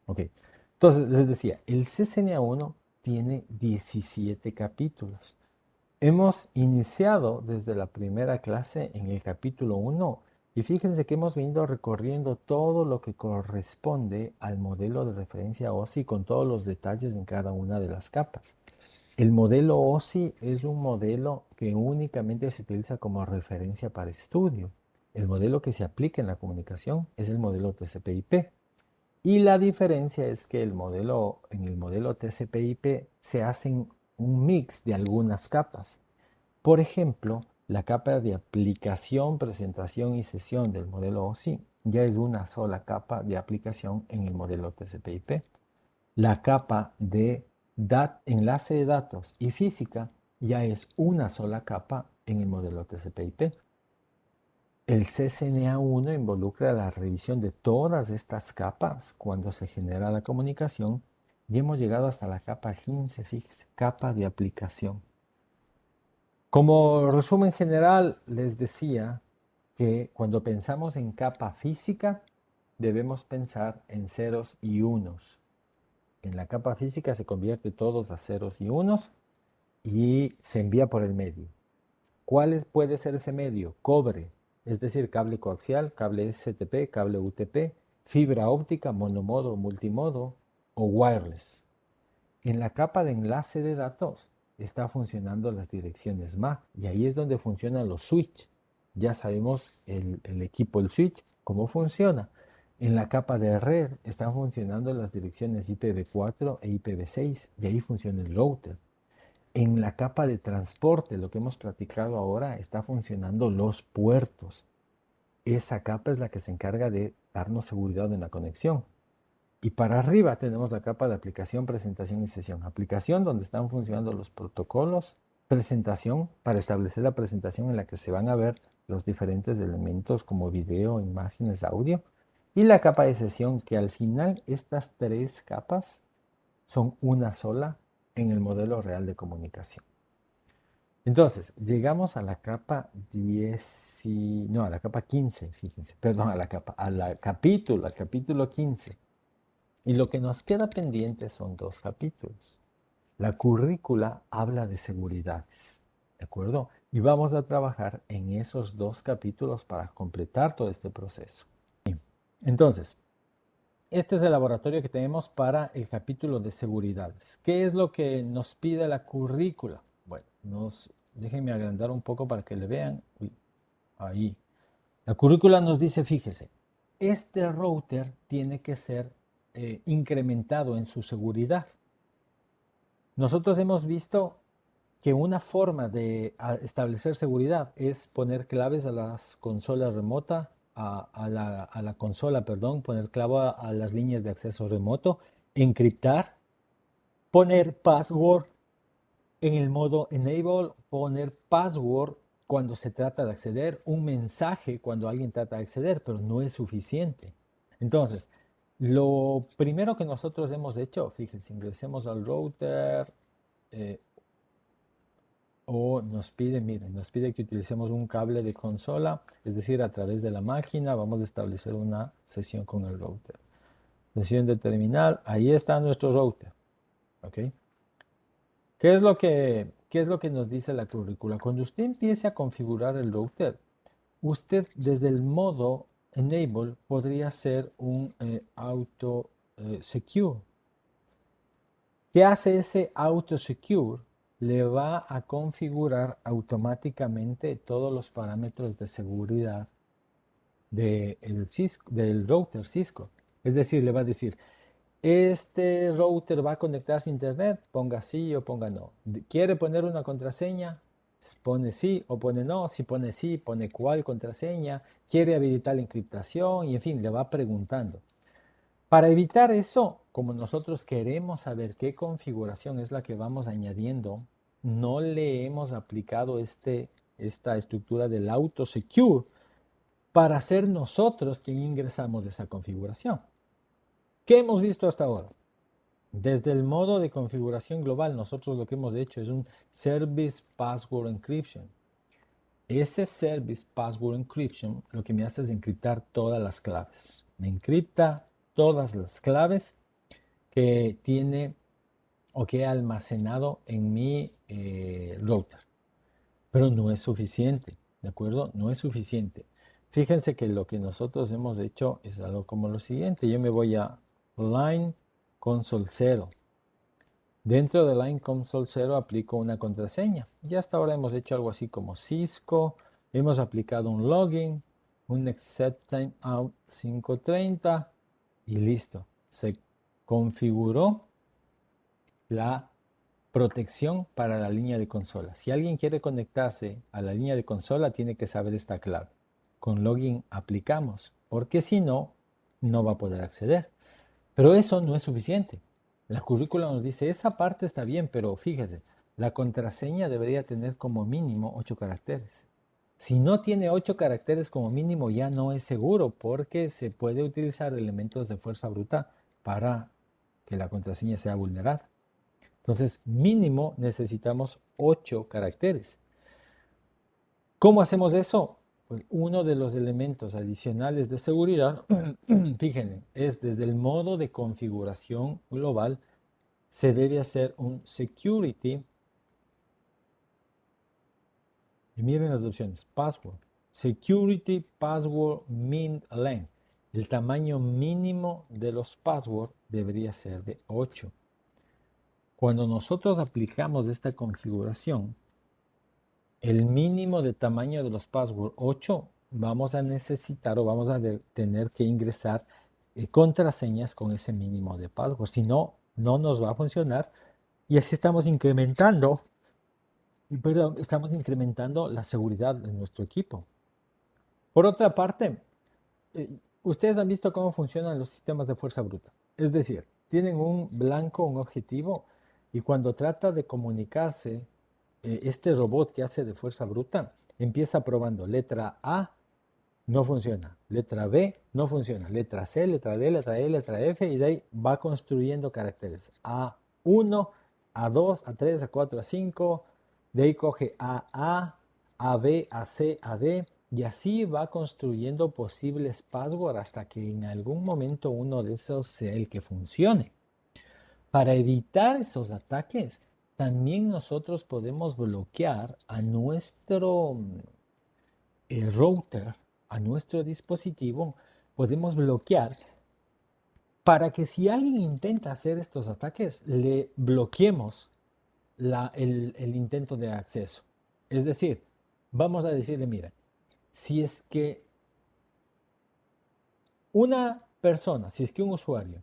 Ok. Entonces, les decía, el CCNA1 tiene 17 capítulos. Hemos iniciado desde la primera clase en el capítulo 1 y fíjense que hemos venido recorriendo todo lo que corresponde al modelo de referencia OSI con todos los detalles en cada una de las capas. El modelo OSI es un modelo que únicamente se utiliza como referencia para estudio. El modelo que se aplica en la comunicación es el modelo TCP/IP. Y la diferencia es que en el modelo TCP/IP se hacen un mix de algunas capas. Por ejemplo, la capa de aplicación, presentación y sesión del modelo OSI ya es una sola capa de aplicación en el modelo TCP/IP. La capa de enlace de datos y física ya es una sola capa en el modelo TCP/IP. El CCNA1 involucra la revisión de todas estas capas cuando se genera la comunicación y hemos llegado hasta la capa 15, fíjese, capa de aplicación. Como resumen general, les decía que cuando pensamos en capa física, debemos pensar en ceros y unos. En la capa física se convierte todos a ceros y unos y se envía por el medio. ¿Cuál puede ser ese medio? Cobre, es decir, cable coaxial, cable STP, cable UTP, fibra óptica, monomodo, multimodo o wireless. En la capa de enlace de datos está funcionando las direcciones MAC y ahí es donde funcionan los switch. Ya sabemos el equipo, el switch, cómo funciona. En la capa de red están funcionando las direcciones IPv4 e IPv6 y ahí funciona el router. En la capa de transporte, lo que hemos platicado ahora, está funcionando los puertos. Esa capa es la que se encarga de darnos seguridad en la conexión. Y para arriba tenemos la capa de aplicación, presentación y sesión. Aplicación donde están funcionando los protocolos. Presentación para establecer la presentación en la que se van a ver los diferentes elementos como video, imágenes, audio. Y la capa de sesión que al final estas tres capas son una sola en el modelo real de comunicación. Entonces, llegamos a la capa 10, no, a la capa 15, fíjense, perdón, al capítulo 15. Y lo que nos queda pendiente son dos capítulos. La currícula habla de seguridades, ¿de acuerdo? Y vamos a trabajar en esos dos capítulos para completar todo este proceso. Entonces, este es el laboratorio que tenemos para el capítulo de seguridades. ¿Qué es lo que nos pide la currícula? Bueno, déjenme agrandar un poco para que le vean. Uy, ahí. La currícula nos dice, fíjese, este router tiene que ser incrementado en su seguridad. Nosotros hemos visto que una forma de establecer seguridad es poner claves a las consolas remotas, a la consola, perdón, poner clave a las líneas de acceso remoto, encriptar, poner password en el modo enable, poner password cuando se trata de acceder, un mensaje cuando alguien trata de acceder, pero no es suficiente. Entonces, lo primero que nosotros hemos hecho, fíjense, ingresemos al router, eh, o miren, nos pide que utilicemos un cable de consola, es decir, a través de la máquina vamos a establecer una sesión con el router. Sesión de terminal, ahí está nuestro router. ¿Ok? ¿Qué es lo que nos dice la currícula? Cuando usted empiece a configurar el router, usted desde el modo enable podría hacer un auto secure. ¿Qué hace ese auto secure? Le va a configurar automáticamente todos los parámetros de seguridad del router Cisco. Es decir, le va a decir, este router va a conectarse a internet, ponga sí o ponga no. ¿Quiere poner una contraseña? Pone sí o pone no. Si pone sí, pone cuál contraseña. ¿Quiere habilitar la encriptación? Y en fin, le va preguntando. Para evitar eso, como nosotros queremos saber qué configuración es la que vamos añadiendo, no le hemos aplicado esta estructura del auto secure para ser nosotros quien ingresamos esa configuración. ¿Qué hemos visto hasta ahora? Desde el modo de configuración global, nosotros lo que hemos hecho es un Service Password Encryption. Ese Service Password Encryption lo que me hace es encriptar todas las claves. Me encripta todas las claves que tiene o que he almacenado en mi router. Pero no es suficiente, ¿de acuerdo? No es suficiente. Fíjense que lo que nosotros hemos hecho es algo como lo siguiente. Yo me voy a Line Console 0. Dentro de Line Console 0 aplico una contraseña. Ya hasta ahora hemos hecho algo así como Cisco. Hemos aplicado un login, un accept timeout 530 y listo. Se configuró la protección para la línea de consola. Si alguien quiere conectarse a la línea de consola, tiene que saber esta clave. Con login aplicamos, porque si no, no va a poder acceder. Pero eso no es suficiente. La currícula nos dice, esa parte está bien, pero fíjate, la contraseña debería tener como mínimo 8 caracteres. Si no tiene 8 caracteres como mínimo, ya no es seguro, porque se puede utilizar elementos de fuerza bruta para que la contraseña sea vulnerada. Entonces, mínimo necesitamos 8 caracteres. ¿Cómo hacemos eso? Pues uno de los elementos adicionales de seguridad, fíjense, es desde el modo de configuración global, se debe hacer un security. Y miren las opciones, password, security password min length. El tamaño mínimo de los passwords debería ser de 8. Cuando nosotros aplicamos esta configuración, el mínimo de tamaño de los passwords 8, vamos a necesitar o vamos a tener que ingresar contraseñas con ese mínimo de password. Si no, no nos va a funcionar y así estamos incrementando la seguridad de nuestro equipo. Por otra parte, ustedes han visto cómo funcionan los sistemas de fuerza bruta. Es decir, tienen un blanco, un objetivo, y cuando trata de comunicarse, este robot que hace de fuerza bruta empieza probando letra A, no funciona, letra B, no funciona, letra C, letra D, letra E, letra F, y de ahí va construyendo caracteres. A1, A2, A3, A4, A5, de ahí coge AA, AB, AC, AD, y así va construyendo posibles passwords hasta que en algún momento uno de esos sea el que funcione. Para evitar esos ataques, también nosotros podemos bloquear a nuestro router, a nuestro dispositivo, podemos bloquear para que si alguien intenta hacer estos ataques, le bloqueemos el intento de acceso. Es decir, vamos a decirle, mira, si es que una persona, si es que un usuario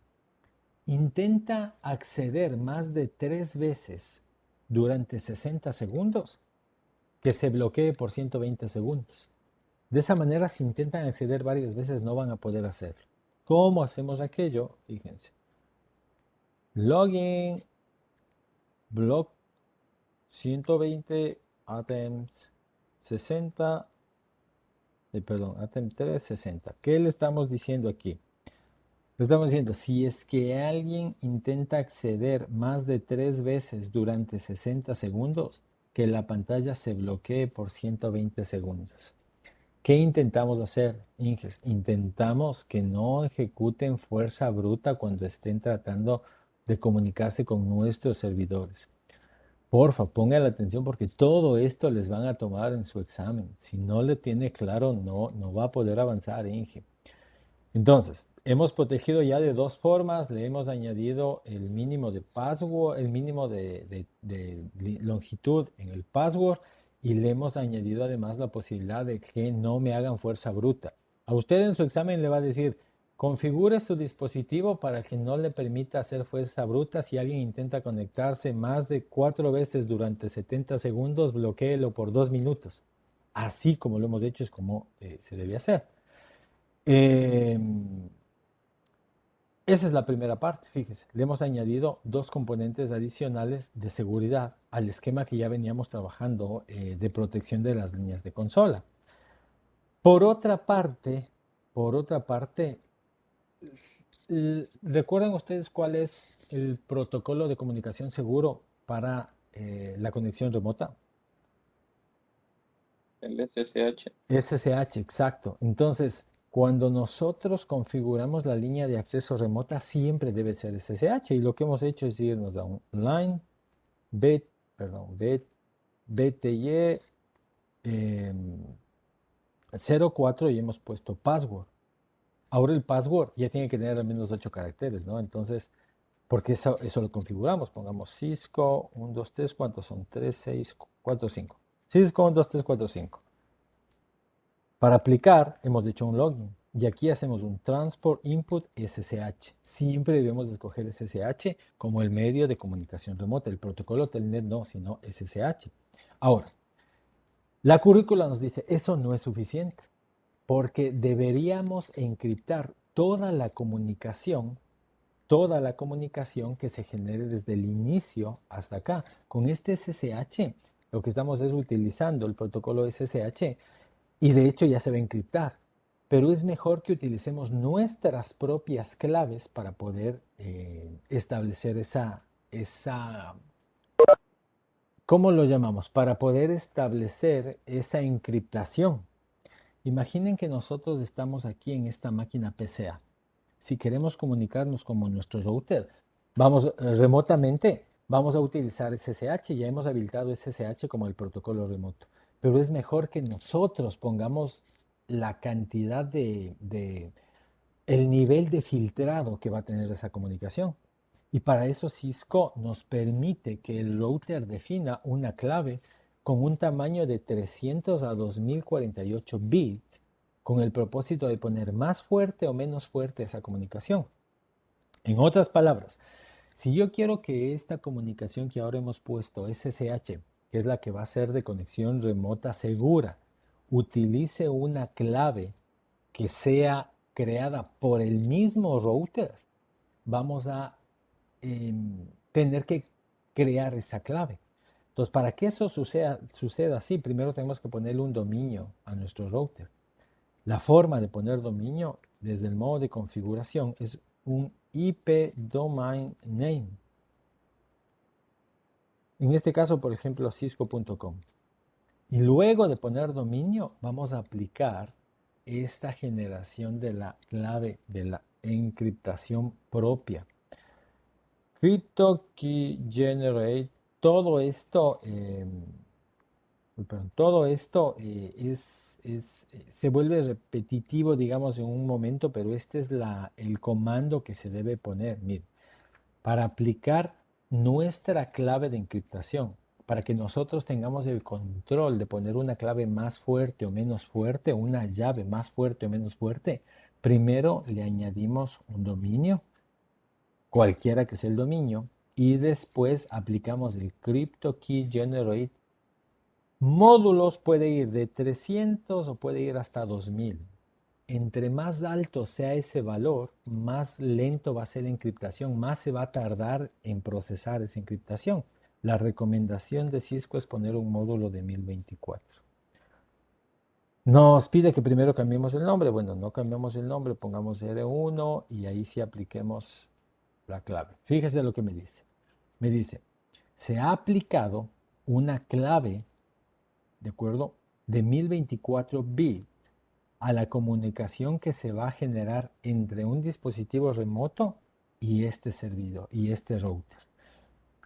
intenta acceder más de 3 veces durante 60 segundos, que se bloquee por 120 segundos. De esa manera, si intentan acceder varias veces, no van a poder hacerlo. ¿Cómo hacemos aquello? Fíjense. Login, block 120, attempts 60, attempt 3, 60. ¿Qué le estamos diciendo aquí? Le estamos diciendo, si es que alguien intenta acceder más de 3 veces durante 60 segundos, que la pantalla se bloquee por 120 segundos. ¿Qué intentamos hacer, Inges? Intentamos que no ejecuten fuerza bruta cuando estén tratando de comunicarse con nuestros servidores. Porfa, ponga la atención porque todo esto les van a tomar en su examen. Si no le tiene claro, no va a poder avanzar, Inge. Entonces, hemos protegido ya de 2 formas. Le hemos añadido el mínimo de password, el mínimo de longitud en el password, y le hemos añadido además la posibilidad de que no me hagan fuerza bruta. A usted en su examen le va a decir, configure su dispositivo para que no le permita hacer fuerza bruta. Si alguien intenta conectarse más de 4 veces durante 70 segundos, bloquéelo por 2 minutos. Así como lo hemos hecho es como se debe hacer. Esa es la primera parte, fíjese. Le hemos añadido 2 componentes adicionales de seguridad al esquema que ya veníamos trabajando de protección de las líneas de consola. Por otra parte, ¿recuerdan ustedes cuál es el protocolo de comunicación seguro para la conexión remota? El SSH. SSH, exacto. Entonces, Cuando nosotros configuramos la línea de acceso remota, siempre debe ser SSH. Y lo que hemos hecho es irnos a un line, BTY 04 y hemos puesto password. Ahora el password ya tiene que tener al menos 8 caracteres, ¿no? Entonces, porque eso lo configuramos. Pongamos Cisco 1, 2, 3, ¿cuántos son? 3, 6, 4, 5. Cisco 1, 2, 3, 4, 5. Para aplicar, hemos hecho un login. Y aquí hacemos un transport input SSH. Siempre debemos escoger SSH como el medio de comunicación remota. El protocolo Telnet no, sino SSH. Ahora, la currícula nos dice, eso no es suficiente, porque deberíamos encriptar toda la comunicación que se genere desde el inicio hasta acá. Con este SSH, lo que estamos es utilizando el protocolo SSH y de hecho ya se va a encriptar. Pero es mejor que utilicemos nuestras propias claves para poder establecer ¿cómo lo llamamos? Para poder establecer esa encriptación. Imaginen que nosotros estamos aquí en esta máquina PCA. Si queremos comunicarnos con nuestro router, vamos remotamente, vamos a utilizar SSH. Ya hemos habilitado SSH como el protocolo remoto. Pero es mejor que nosotros pongamos la cantidad el nivel de filtrado que va a tener esa comunicación. Y para eso Cisco nos permite que el router defina una clave con un tamaño de 300 a 2048 bits con el propósito de poner más fuerte o menos fuerte esa comunicación. En otras palabras, si yo quiero que esta comunicación que ahora hemos puesto, SSH, que es la que va a ser de conexión remota segura, utilice una clave que sea creada por el mismo router, vamos a tener que crear esa clave. Entonces, para que eso suceda así, primero tenemos que ponerle un dominio a nuestro router. La forma de poner dominio desde el modo de configuración es un IP Domain Name. En este caso, por ejemplo, cisco.com. Y luego de poner dominio, vamos a aplicar esta generación de la clave de la encriptación propia. Crypto Key Generate, todo esto, se vuelve repetitivo, digamos, en un momento, pero este es el comando que se debe poner. Miren, para aplicar nuestra clave de encriptación, para que nosotros tengamos el control de poner una clave más fuerte o menos fuerte, una llave más fuerte o menos fuerte, primero le añadimos un dominio, cualquiera que sea el dominio, y después aplicamos el Crypto Key Generate. Módulos puede ir de 300 o puede ir hasta 2000. Entre más alto sea ese valor, más lento va a ser la encriptación, más se va a tardar en procesar esa encriptación. La recomendación de Cisco es poner un módulo de 1024. Nos pide que primero cambiemos el nombre. Bueno, no cambiamos el nombre, pongamos R1 y ahí sí apliquemos la clave. Fíjese lo que me dice. Me dice, se ha aplicado una clave, ¿de acuerdo?, de 1024 bits a la comunicación que se va a generar entre un dispositivo remoto y este servidor y este router.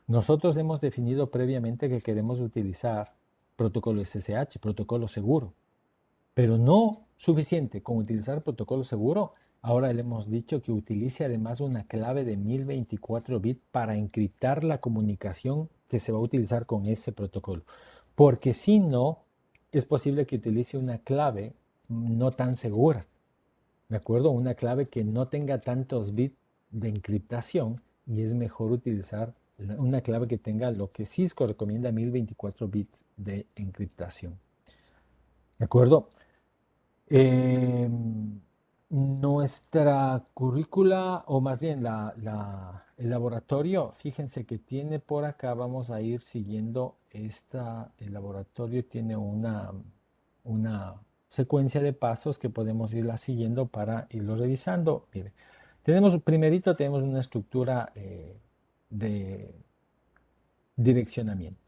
Nosotros hemos definido previamente que queremos utilizar protocolo SSH, protocolo seguro, pero no suficiente con utilizar protocolo seguro. Ahora le hemos dicho que utilice además una clave de 1024 bits para encriptar la comunicación que se va a utilizar con ese protocolo. Porque si no, es posible que utilice una clave no tan segura, ¿de acuerdo? Una clave que no tenga tantos bits de encriptación y es mejor utilizar una clave que tenga lo que Cisco recomienda, 1024 bits de encriptación. ¿De acuerdo? Nuestra currícula, o más bien el laboratorio, fíjense que tiene por acá, vamos a ir siguiendo el laboratorio tiene una secuencia de pasos que podemos irla siguiendo para irlo revisando. Mire, primerito tenemos una estructura de direccionamiento.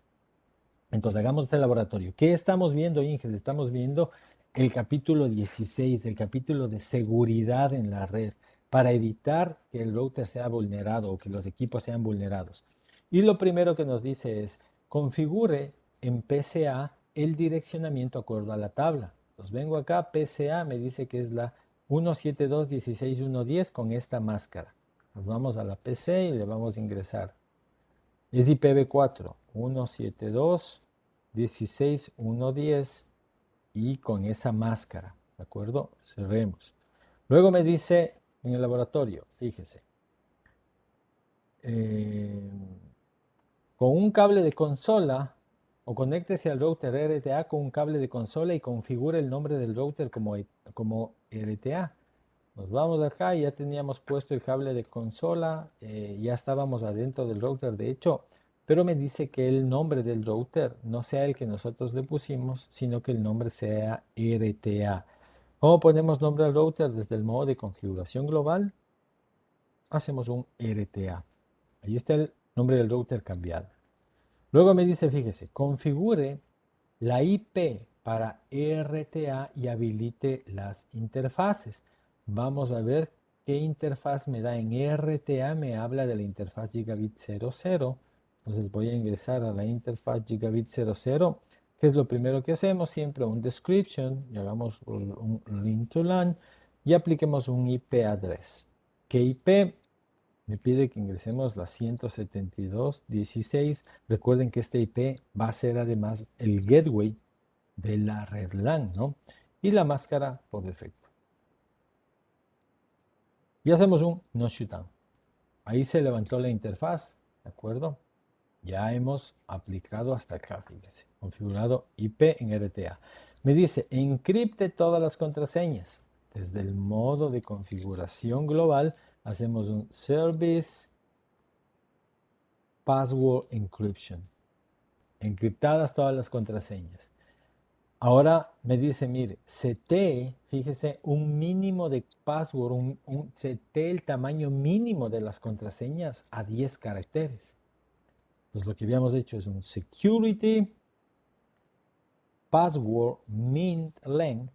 Entonces hagamos este laboratorio. ¿Qué estamos viendo, Inges? Estamos viendo el capítulo 16, el capítulo de seguridad en la red, para evitar que el router sea vulnerado o que los equipos sean vulnerados. Y lo primero que nos dice es, configure en PCA el direccionamiento acuerdo a la tabla. Entonces vengo acá, PCA me dice que es la 172.16.1.10 con esta máscara. Nos vamos a la PC y le vamos a ingresar. Es IPv4, 172.16.1.10 y con esa máscara, ¿de acuerdo? Cerremos. Luego me dice en el laboratorio, fíjese, con un cable de consola o conéctese al router RTA con un cable de consola y configure el nombre del router como RTA. Nos vamos acá y ya teníamos puesto el cable de consola, ya estábamos adentro del router de hecho, pero me dice que el nombre del router no sea el que nosotros le pusimos, sino que el nombre sea RTA. ¿Cómo ponemos nombre al router? Desde el modo de configuración global, hacemos un RTA. Ahí está el nombre del router cambiado. Luego me dice, fíjese, configure la IP para RTA y habilite las interfaces. Vamos a ver qué interfaz me da en RTA. Me habla de la interfaz Gigabit 00. Entonces voy a ingresar a la interfaz Gigabit 00. ¿Qué es lo primero que hacemos? Siempre un description. Y hagamos un link to LAN y apliquemos un IP address. ¿Qué IP? Me pide que ingresemos la 172.16. Recuerden que este IP va a ser además el gateway de la red LAN, ¿no? Y la máscara por defecto. Y hacemos un no shutdown. Ahí se levantó la interfaz, ¿de acuerdo? Ya hemos aplicado hasta acá, fíjense. Configurado IP en RTA. Me dice, encripte todas las contraseñas. Desde el modo de configuración global, hacemos un service password encryption. Encriptadas todas las contraseñas. Ahora me dice, mire, setee, fíjese, un mínimo de password, setee el tamaño mínimo de las contraseñas a 10 caracteres. Entonces lo que habíamos hecho es un security password min length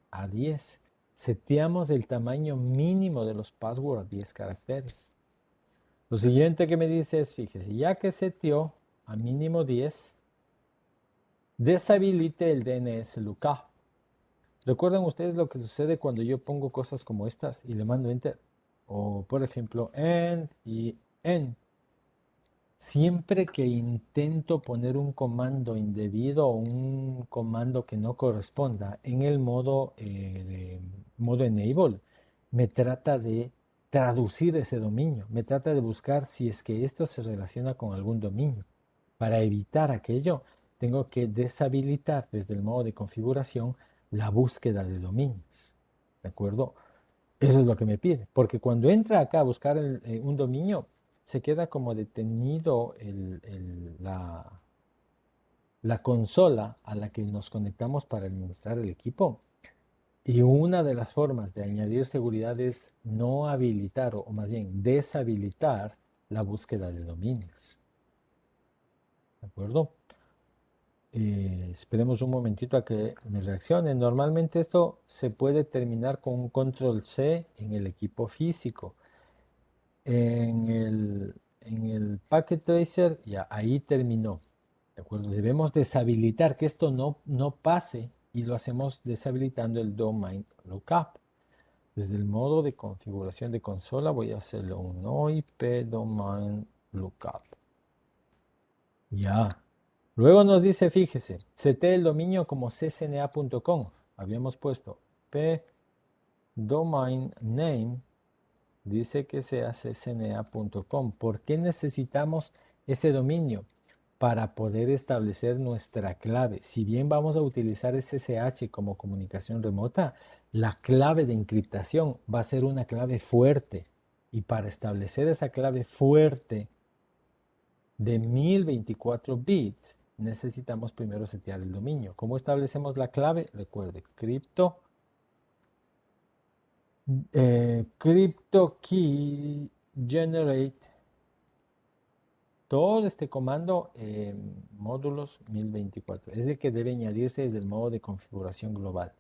a 10. Seteamos el tamaño mínimo de los passwords a 10 caracteres. Lo siguiente que me dice es, fíjese, ya que seteó a mínimo 10, deshabilite el DNS lookup. ¿Recuerdan ustedes lo que sucede cuando yo pongo cosas como estas y le mando enter? O por ejemplo, end y end. Siempre que intento poner un comando indebido o un comando que no corresponda en el modo enable, me trata de traducir ese dominio, me trata de buscar si es que esto se relaciona con algún dominio. Para evitar aquello, tengo que deshabilitar desde el modo de configuración la búsqueda de dominios. ¿De acuerdo? Eso es lo que me pide, porque cuando entra acá a buscar un dominio, se queda como detenido la consola a la que nos conectamos para administrar el equipo. Y una de las formas de añadir seguridad es no habilitar, o más bien deshabilitar la búsqueda de dominios. ¿De acuerdo? Esperemos un momentito a que me reaccione. Normalmente esto se puede terminar con un control C en el equipo físico. En el Packet Tracer, ya ahí terminó. ¿De acuerdo? Debemos deshabilitar que esto no pase y lo hacemos deshabilitando el Domain Lookup. Desde el modo de configuración de consola voy a hacerlo un no IP Domain Lookup. Ya. Luego nos dice, fíjese, setee el dominio como ccna.com. Habíamos puesto p domain name. Dice que sea ccna.com. ¿Por qué necesitamos ese dominio? Para poder establecer nuestra clave. Si bien vamos a utilizar SSH como comunicación remota, la clave de encriptación va a ser una clave fuerte. Y para establecer esa clave fuerte de 1024 bits, necesitamos primero setear el dominio. ¿Cómo establecemos la clave? Recuerde, crypto key generate, todo este comando módulos 1024. Es el que debe añadirse desde el modo de configuración global.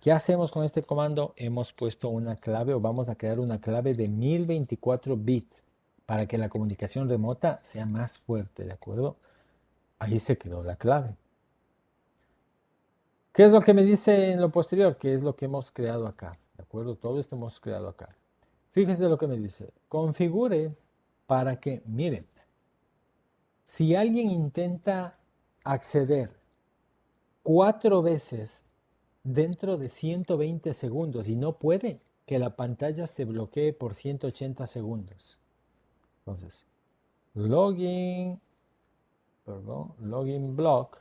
¿Qué hacemos con este comando? Hemos puesto una clave o vamos a crear una clave de 1024 bits para que la comunicación remota sea más fuerte, ¿de acuerdo? Ahí se quedó la clave. ¿Qué es lo que me dice en lo posterior? ¿Qué es lo que hemos creado acá? ¿De acuerdo? Todo esto hemos creado acá. Fíjese lo que me dice. Configure para que, miren, si alguien intenta acceder 4 veces dentro de 120 segundos y no puede, que la pantalla se bloquee por 180 segundos. Entonces, login, login block,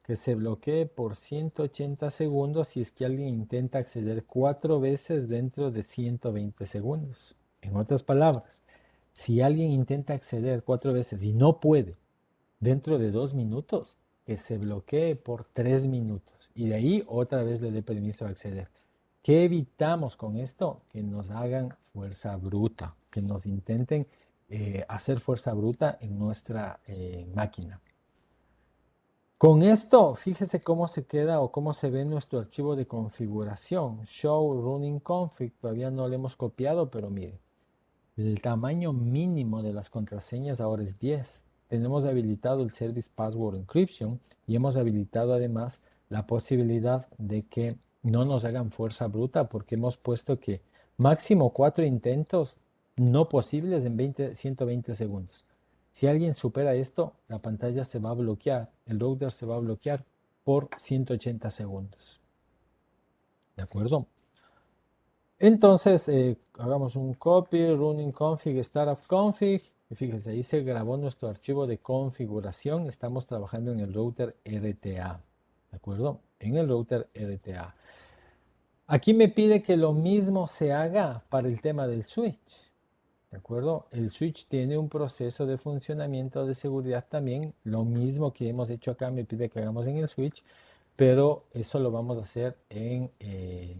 que se bloquee por 180 segundos si es que alguien intenta acceder 4 veces dentro de 120 segundos. En otras palabras, si alguien intenta acceder 4 veces y no puede dentro de 2 minutos, que se bloquee por 3 minutos y de ahí otra vez le dé permiso a acceder. ¿Qué evitamos con esto? Que nos hagan fuerza bruta, que nos intenten hacer fuerza bruta en nuestra máquina. Con esto, fíjese cómo se queda o cómo se ve nuestro archivo de configuración. Show running config, todavía no lo hemos copiado, pero mire, el tamaño mínimo de las contraseñas ahora es 10. Tenemos habilitado el Service Password Encryption y hemos habilitado además la posibilidad de que no nos hagan fuerza bruta porque hemos puesto que máximo 4 intentos no posibles en 120 segundos. Si alguien supera esto, la pantalla se va a bloquear, el router se va a bloquear por 180 segundos. ¿De acuerdo? Entonces, hagamos un copy, running config, startup config. Y fíjense, ahí se grabó nuestro archivo de configuración. Estamos trabajando en el router RTA. ¿De acuerdo? En el router RTA. Aquí me pide que lo mismo se haga para el tema del switch. ¿De acuerdo? El switch tiene un proceso de funcionamiento de seguridad también. Lo mismo que hemos hecho acá me pide que hagamos en el switch, pero eso lo vamos a hacer en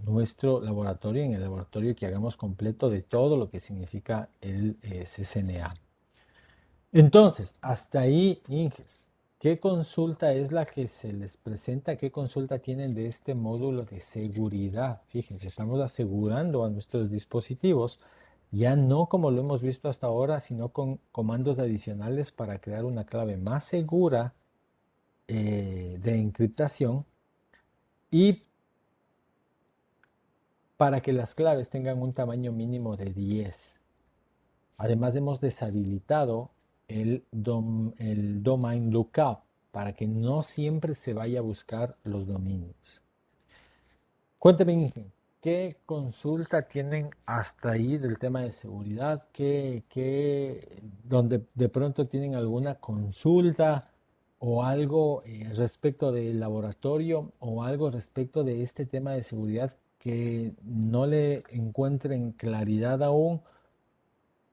nuestro laboratorio, en el laboratorio que hagamos completo de todo lo que significa el CCNA. Entonces, hasta ahí, Inges. ¿Qué consulta es la que se les presenta? ¿Qué consulta tienen de este módulo de seguridad? Fíjense, estamos asegurando a nuestros dispositivos, ya no como lo hemos visto hasta ahora, sino con comandos adicionales para crear una clave más segura de encriptación y para que las claves tengan un tamaño mínimo de 10. Además hemos deshabilitado el domain lookup para que no siempre se vaya a buscar los dominios. Cuénteme, ¿qué consulta tienen hasta ahí del tema de seguridad? Donde de pronto tienen alguna consulta o algo respecto del laboratorio o algo respecto de este tema de seguridad que no le encuentren claridad aún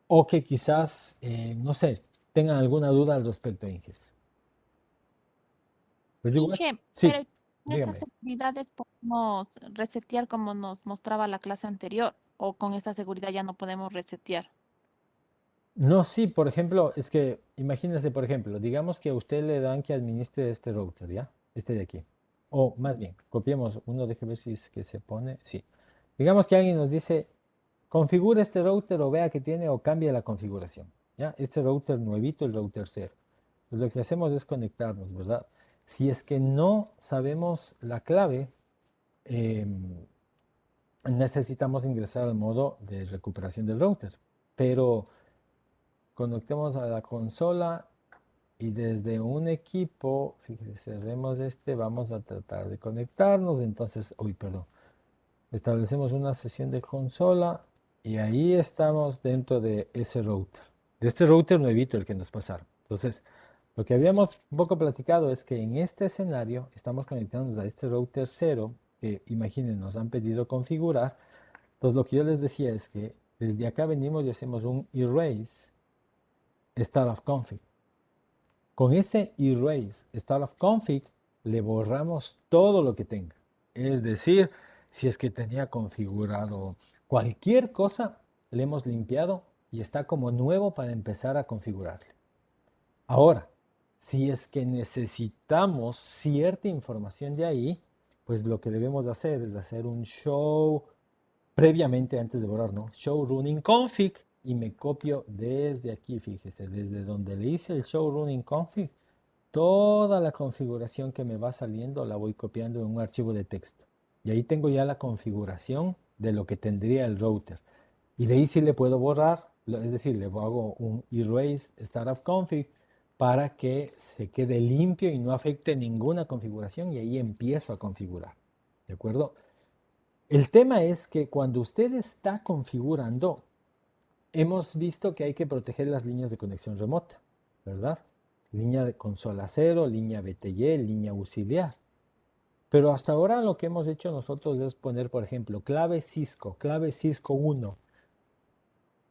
o que quizás, no sé, tengan alguna duda al respecto, Inges? ¿Les digo esto? Inge, pero Sí, en estas dígame. seguridades podemos resetear como nos mostraba la clase anterior, o con esta seguridad ya no podemos resetear. No, sí, por ejemplo, es que imagínese, por ejemplo, digamos que a usted le dan que administre este router, ¿ya? Este de aquí. O más bien, copiemos uno, déjeme ver si es que se pone. Sí. Digamos que alguien nos dice, configure este router o vea que tiene o cambie la configuración, ¿ya? Este router nuevito, el router cero. Pues lo que hacemos es conectarnos, ¿verdad? Si es que no sabemos la clave, necesitamos ingresar al modo de recuperación del router. Pero conectemos a la consola y desde un equipo, fíjense, cerremos este, vamos a tratar de conectarnos. Entonces, uy, perdón, establecemos una sesión de consola y ahí estamos dentro de ese router, de este router nuevito el que nos pasaron. Entonces, lo que habíamos un poco platicado es que en este escenario estamos conectándonos a este router cero que imaginen nos han pedido configurar. Entonces, lo que yo les decía es que desde acá venimos y hacemos un erase start of config. Con ese erase start of config le borramos todo lo que tenga. Es decir, si es que tenía configurado cualquier cosa, le hemos limpiado y está como nuevo para empezar a configurarle. Ahora, si es que necesitamos cierta información de ahí, pues lo que debemos de hacer es hacer un show previamente antes de borrar, ¿no? Show running config y me copio desde aquí, fíjese, desde donde le hice el show running config, toda la configuración que me va saliendo la voy copiando en un archivo de texto. Y ahí tengo ya la configuración de lo que tendría el router. Y de ahí sí le puedo borrar, es decir, le hago un erase startup config para que se quede limpio y no afecte ninguna configuración y ahí empiezo a configurar. ¿De acuerdo? El tema es que cuando usted está configurando, hemos visto que hay que proteger las líneas de conexión remota, ¿verdad? Línea de consola 0, línea BTY, línea auxiliar. Pero hasta ahora lo que hemos hecho nosotros es poner, por ejemplo, clave Cisco 1.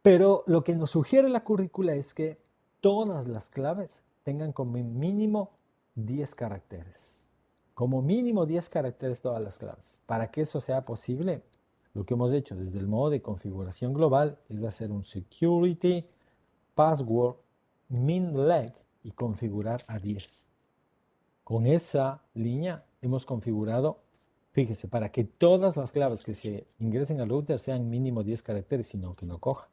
Pero lo que nos sugiere la currícula es que todas las claves tengan como mínimo 10 caracteres. Como mínimo 10 caracteres todas las claves. Para que eso sea posible, lo que hemos hecho desde el modo de configuración global es hacer un security, password, min leg y configurar a 10. Con esa línea hemos configurado, fíjese, para que todas las claves que se ingresen al router sean mínimo 10 caracteres, sino que no coja.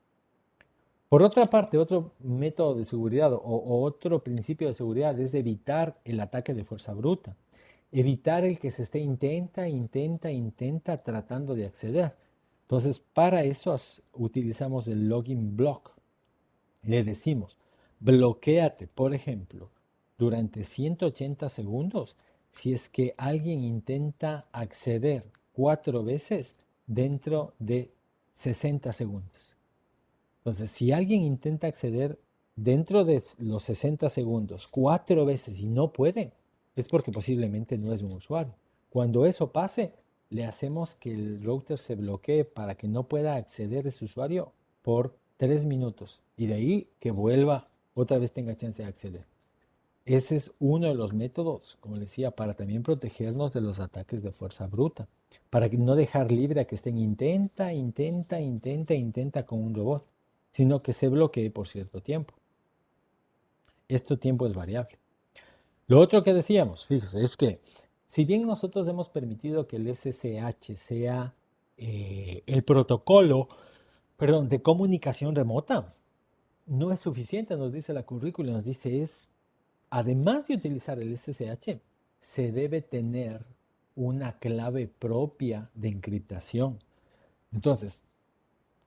Por otra parte, otro método de seguridad o otro principio de seguridad es evitar el ataque de fuerza bruta. Evitar el que se esté intenta tratando de acceder. Entonces, para eso utilizamos el login block. Le decimos, bloquéate, por ejemplo, durante 180 segundos si es que alguien intenta acceder 4 veces dentro de 60 segundos. Entonces, si alguien intenta acceder dentro de los 60 segundos 4 veces y no puede, es porque posiblemente no es un usuario. Cuando eso pase, le hacemos que el router se bloquee para que no pueda acceder ese usuario por 3 minutos y de ahí que vuelva, otra vez tenga chance de acceder. Ese es uno de los métodos, como les decía, para también protegernos de los ataques de fuerza bruta, para no dejar libre a que estén intenta con un robot, sino que se bloquee por cierto tiempo. Este tiempo es variable. Lo otro que decíamos, fíjese, es que si bien nosotros hemos permitido que el SSH sea el protocolo, de comunicación remota, no es suficiente, nos dice la currícula, nos dice además de utilizar el SSH, se debe tener una clave propia de encriptación. Entonces,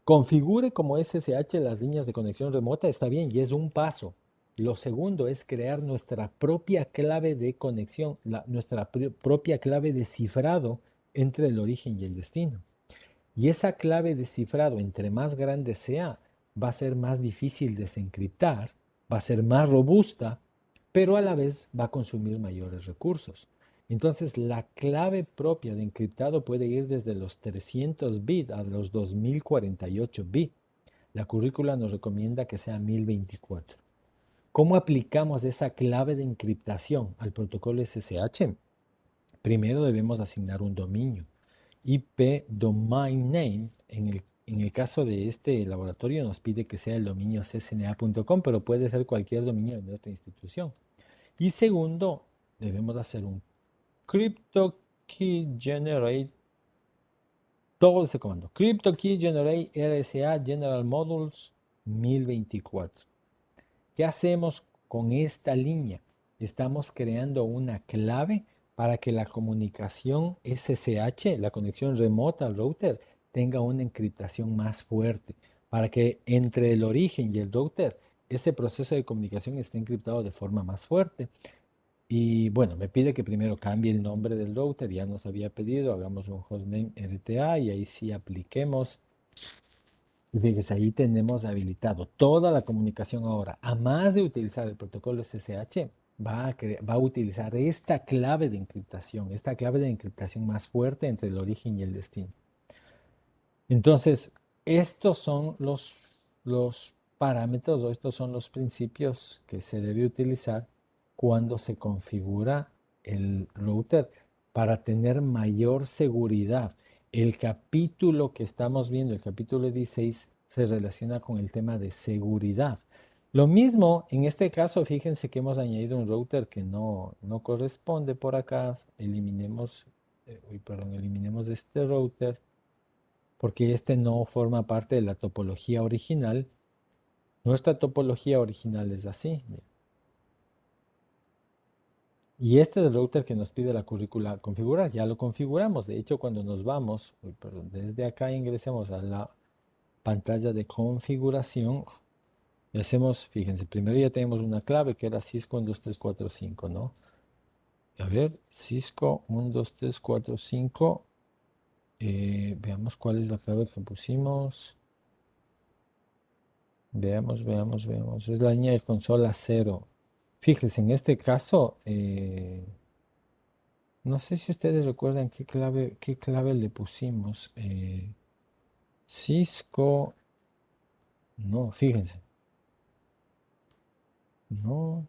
configure como SSH las líneas de conexión remota, está bien, y es un paso. Lo segundo es crear nuestra propia clave de conexión, nuestra propia clave de cifrado entre el origen y el destino. Y esa clave de cifrado, entre más grande sea, va a ser más difícil de desencriptar, va a ser más robusta, pero a la vez va a consumir mayores recursos. Entonces, la clave propia de encriptado puede ir desde los 300 bits a los 2048 bits. La currícula nos recomienda que sea 1024. ¿Cómo aplicamos esa clave de encriptación al protocolo SSH? Primero debemos asignar un dominio. IP Domain Name, en el caso de este laboratorio nos pide que sea el dominio ccna.com, pero puede ser cualquier dominio de nuestra institución. Y segundo, debemos hacer un crypto key generate, todo ese comando, crypto key generate RSA General Modules 1024. ¿Qué hacemos con esta línea? Estamos creando una clave para que la comunicación SSH, la conexión remota al router, tenga una encriptación más fuerte, para que entre el origen y el router ese proceso de comunicación esté encriptado de forma más fuerte. Y bueno, me pide que primero cambie el nombre del router, ya nos había pedido, hagamos un hostname RTA y ahí sí apliquemos. Y fíjese, ahí tenemos habilitado toda la comunicación ahora. A más de utilizar el protocolo SSH, va a utilizar esta clave de encriptación más fuerte entre el origen y el destino. Entonces, estos son los parámetros o estos son los principios que se debe utilizar cuando se configura el router para tener mayor seguridad. El capítulo que estamos viendo, el capítulo 16, se relaciona con el tema de seguridad. Lo mismo, en este caso, fíjense que hemos añadido un router que no corresponde por acá. Eliminemos perdón, eliminemos este router porque este no forma parte de la topología original. Nuestra topología original es así. Mira. Y este es el router que nos pide la currícula configurar. Ya lo configuramos. De hecho, cuando nos vamos, perdón, desde acá ingresemos a la pantalla de configuración y hacemos, fíjense, primero ya tenemos una clave que era Cisco 12345, ¿no? A ver, Cisco 12345. Veamos cuál es la clave que pusimos. Veamos. Es la línea de consola 0. Fíjense, en este caso, no sé si ustedes recuerdan qué clave le pusimos. Cisco. No, fíjense. No.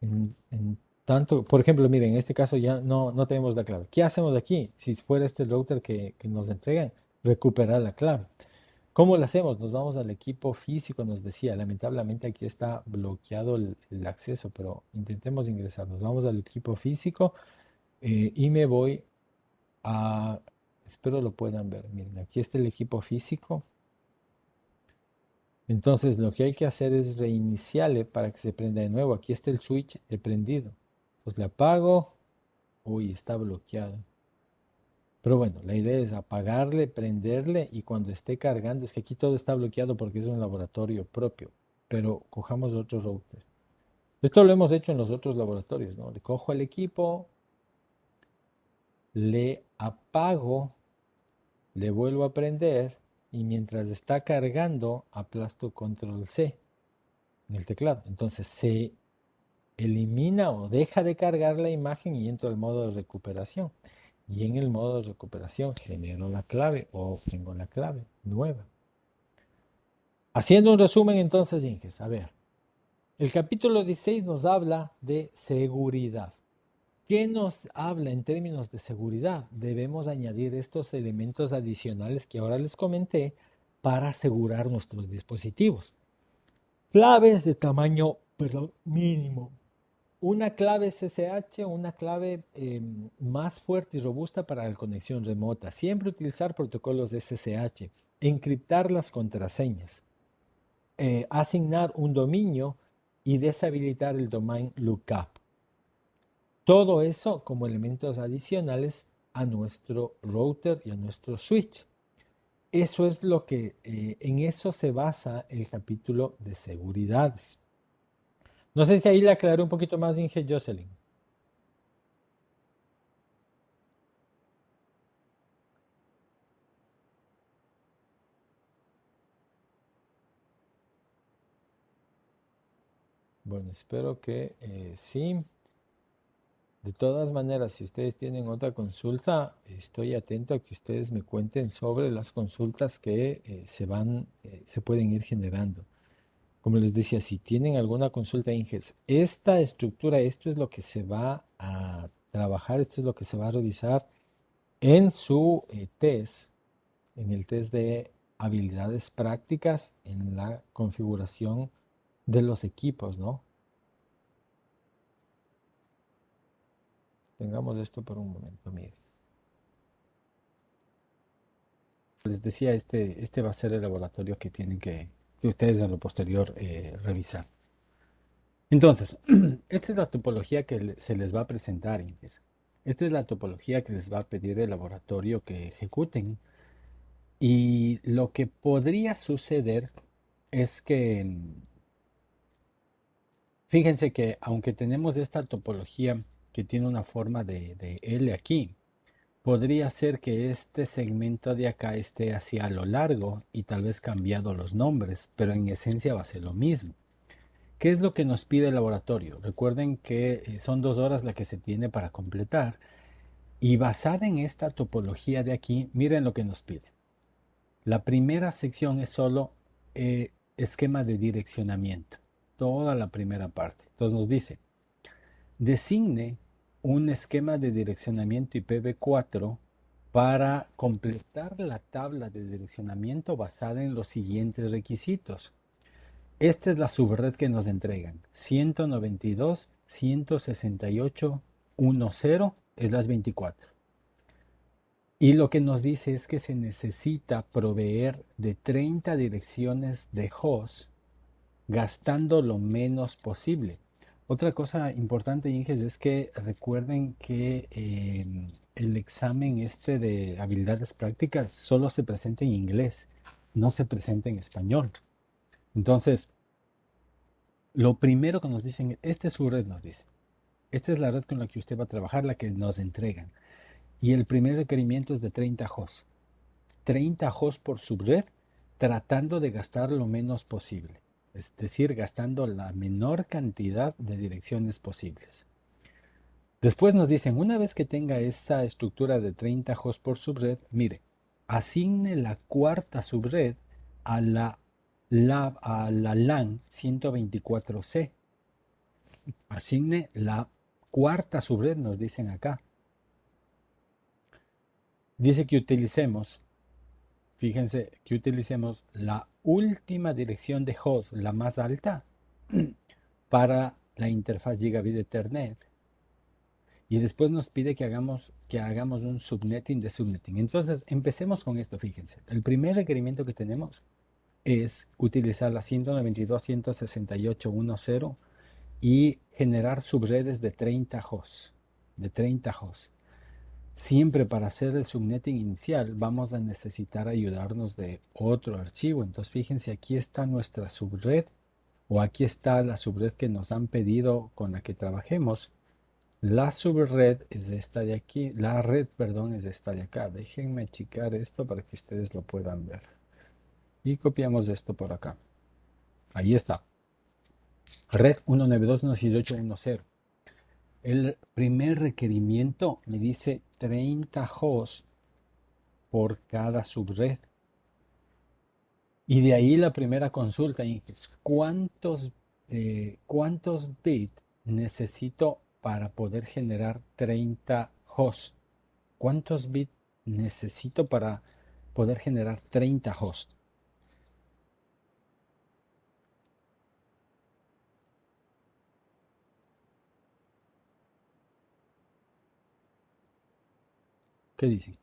En tanto, por ejemplo, miren, en este caso ya no tenemos la clave. ¿Qué hacemos aquí? Si fuera este router que nos entregan, recuperar la clave. ¿Cómo lo hacemos? Nos vamos al equipo físico, nos decía. Lamentablemente aquí está bloqueado el acceso, pero intentemos ingresar. Nos vamos al equipo físico y me voy a... Espero lo puedan ver. Miren, aquí está el equipo físico. Entonces lo que hay que hacer es reiniciarle para que se prenda de nuevo. Aquí está el switch de prendido. Entonces le apago. Uy, está bloqueado. Pero bueno, la idea es apagarle, prenderle y cuando esté cargando, es que aquí todo está bloqueado porque es un laboratorio propio. Pero cojamos otro router. Esto lo hemos hecho en los otros laboratorios, ¿no? Le cojo el equipo, le apago, le vuelvo a prender y mientras está cargando, aplasto control C en el teclado. Entonces se elimina o deja de cargar la imagen y entro al modo de recuperación. Y en el modo de recuperación genero la clave o tengo la clave nueva. Haciendo un resumen entonces, Inges, a ver, el capítulo 16 nos habla de seguridad. ¿Qué nos habla en términos de seguridad? Debemos añadir estos elementos adicionales que ahora les comenté para asegurar nuestros dispositivos. Claves de tamaño, mínimo. Una clave SSH, una clave más fuerte y robusta para la conexión remota. Siempre utilizar protocolos de SSH. Encriptar las contraseñas. Asignar un dominio y deshabilitar el domain lookup. Todo eso como elementos adicionales a nuestro router y a nuestro switch. Eso es lo que, en eso se basa el capítulo de seguridades. No sé si ahí le aclaré un poquito más, Inge Jocelyn. Bueno, espero que sí. De todas maneras, si ustedes tienen otra consulta, estoy atento a que ustedes me cuenten sobre las consultas que se pueden ir generando. Como les decía, si tienen alguna consulta, Inges, esta estructura, esto es lo que se va a trabajar, esto es lo que se va a revisar en su test, en el test de habilidades prácticas, en la configuración de los equipos, ¿no? Tengamos esto por un momento, miren. Les decía, este va a ser el laboratorio que tienen que ustedes en lo posterior revisar. Entonces, esta es la topología que se les va a presentar, Inges. Esta es la topología que les va a pedir el laboratorio que ejecuten. Y lo que podría suceder es que, fíjense que aunque tenemos esta topología que tiene una forma de L aquí, podría ser que este segmento de acá esté hacia lo largo y tal vez cambiado los nombres, pero en esencia va a ser lo mismo. ¿Qué es lo que nos pide el laboratorio? Recuerden que son 2 horas la que se tiene para completar y basada en esta topología de aquí, miren lo que nos pide. La primera sección es solo esquema de direccionamiento, toda la primera parte. Entonces nos dice, designe un esquema de direccionamiento IPv4 para completar la tabla de direccionamiento basada en los siguientes requisitos. Esta es la subred que nos entregan, 192.168 1710 es las 24. Y lo que nos dice es que se necesita proveer de 30 direcciones de host gastando lo menos posible. Otra cosa importante, Inges, es que recuerden que el examen este de habilidades prácticas solo se presenta en inglés, no se presenta en español. Entonces, lo primero que nos dicen, esta es su red, nos dice. Esta es la red con la que usted va a trabajar, la que nos entregan. Y el primer requerimiento es de 30 hosts. 30 hosts por subred, tratando de gastar lo menos posible. Es decir, gastando la menor cantidad de direcciones posibles. Después nos dicen, una vez que tenga esta estructura de 30 hosts por subred, mire, asigne la cuarta subred a la LAN 124C. Asigne la cuarta subred, nos dicen acá. Dice que utilicemos, fíjense, que utilicemos la última dirección de host, la más alta, para la interfaz Gigabit Ethernet. Y después nos pide que hagamos un subnetting de subnetting. Entonces, empecemos con esto, fíjense. El primer requerimiento que tenemos es utilizar la 192.168.1.0 y generar subredes de 30 hosts. De 30 hosts. Siempre para hacer el subnetting inicial vamos a necesitar ayudarnos de otro archivo. Entonces fíjense, aquí está nuestra subred o aquí está la subred que nos han pedido con la que trabajemos. La subred es esta de aquí, la red, perdón, es esta de acá. Déjenme achicar esto para que ustedes lo puedan ver. Y copiamos esto por acá. Ahí está. Red 192.168.1.0. El primer requerimiento me dice 30 hosts por cada subred. Y de ahí la primera consulta es ¿cuántos bits necesito para poder generar 30 hosts? ¿Cuántos bits necesito para poder generar 30 hosts? ¿Qué dicen?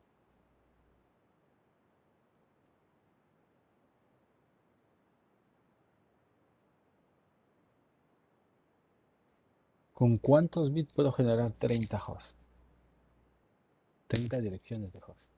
¿Con cuántos bits puedo generar 30 hosts? 30 direcciones de host.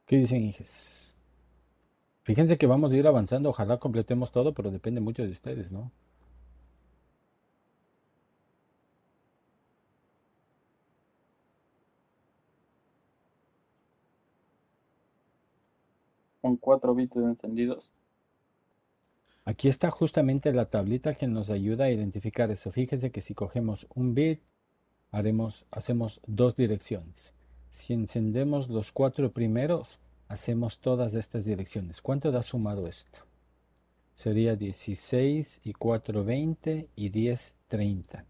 ¿Qué dicen, hijes? Fíjense que vamos a ir avanzando, ojalá completemos todo, pero depende mucho de ustedes, ¿no? Con 4 bits encendidos. Aquí está justamente la tablita que nos ayuda a identificar eso. Fíjense que si cogemos un bit, hacemos dos direcciones. Si encendemos los 4 primeros, hacemos todas estas direcciones. ¿Cuánto da sumado esto? Sería 16 y 4, 20 y 10, 30.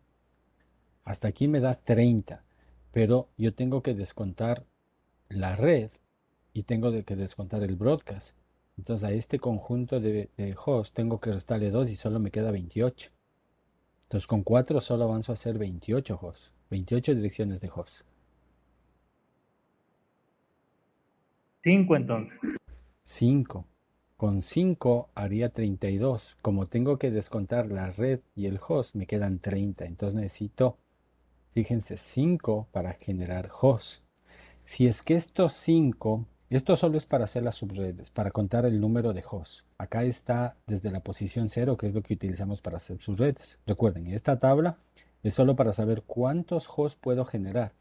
Hasta aquí me da 30, pero yo tengo que descontar la red y tengo que descontar el broadcast. Entonces a este conjunto de hosts tengo que restarle 2 y solo me queda 28. Entonces con 4 solo avanzo a hacer 28 hosts, 28 direcciones de hosts. 5 entonces. 5. Con 5 haría 32. Como tengo que descontar la red y el host, me quedan 30. Entonces necesito, fíjense, 5 para generar hosts. Si es que estos 5, esto solo es para hacer las subredes, para contar el número de hosts. Acá está desde la posición 0, que es lo que utilizamos para hacer subredes. Recuerden, esta tabla es solo para saber cuántos hosts puedo generar.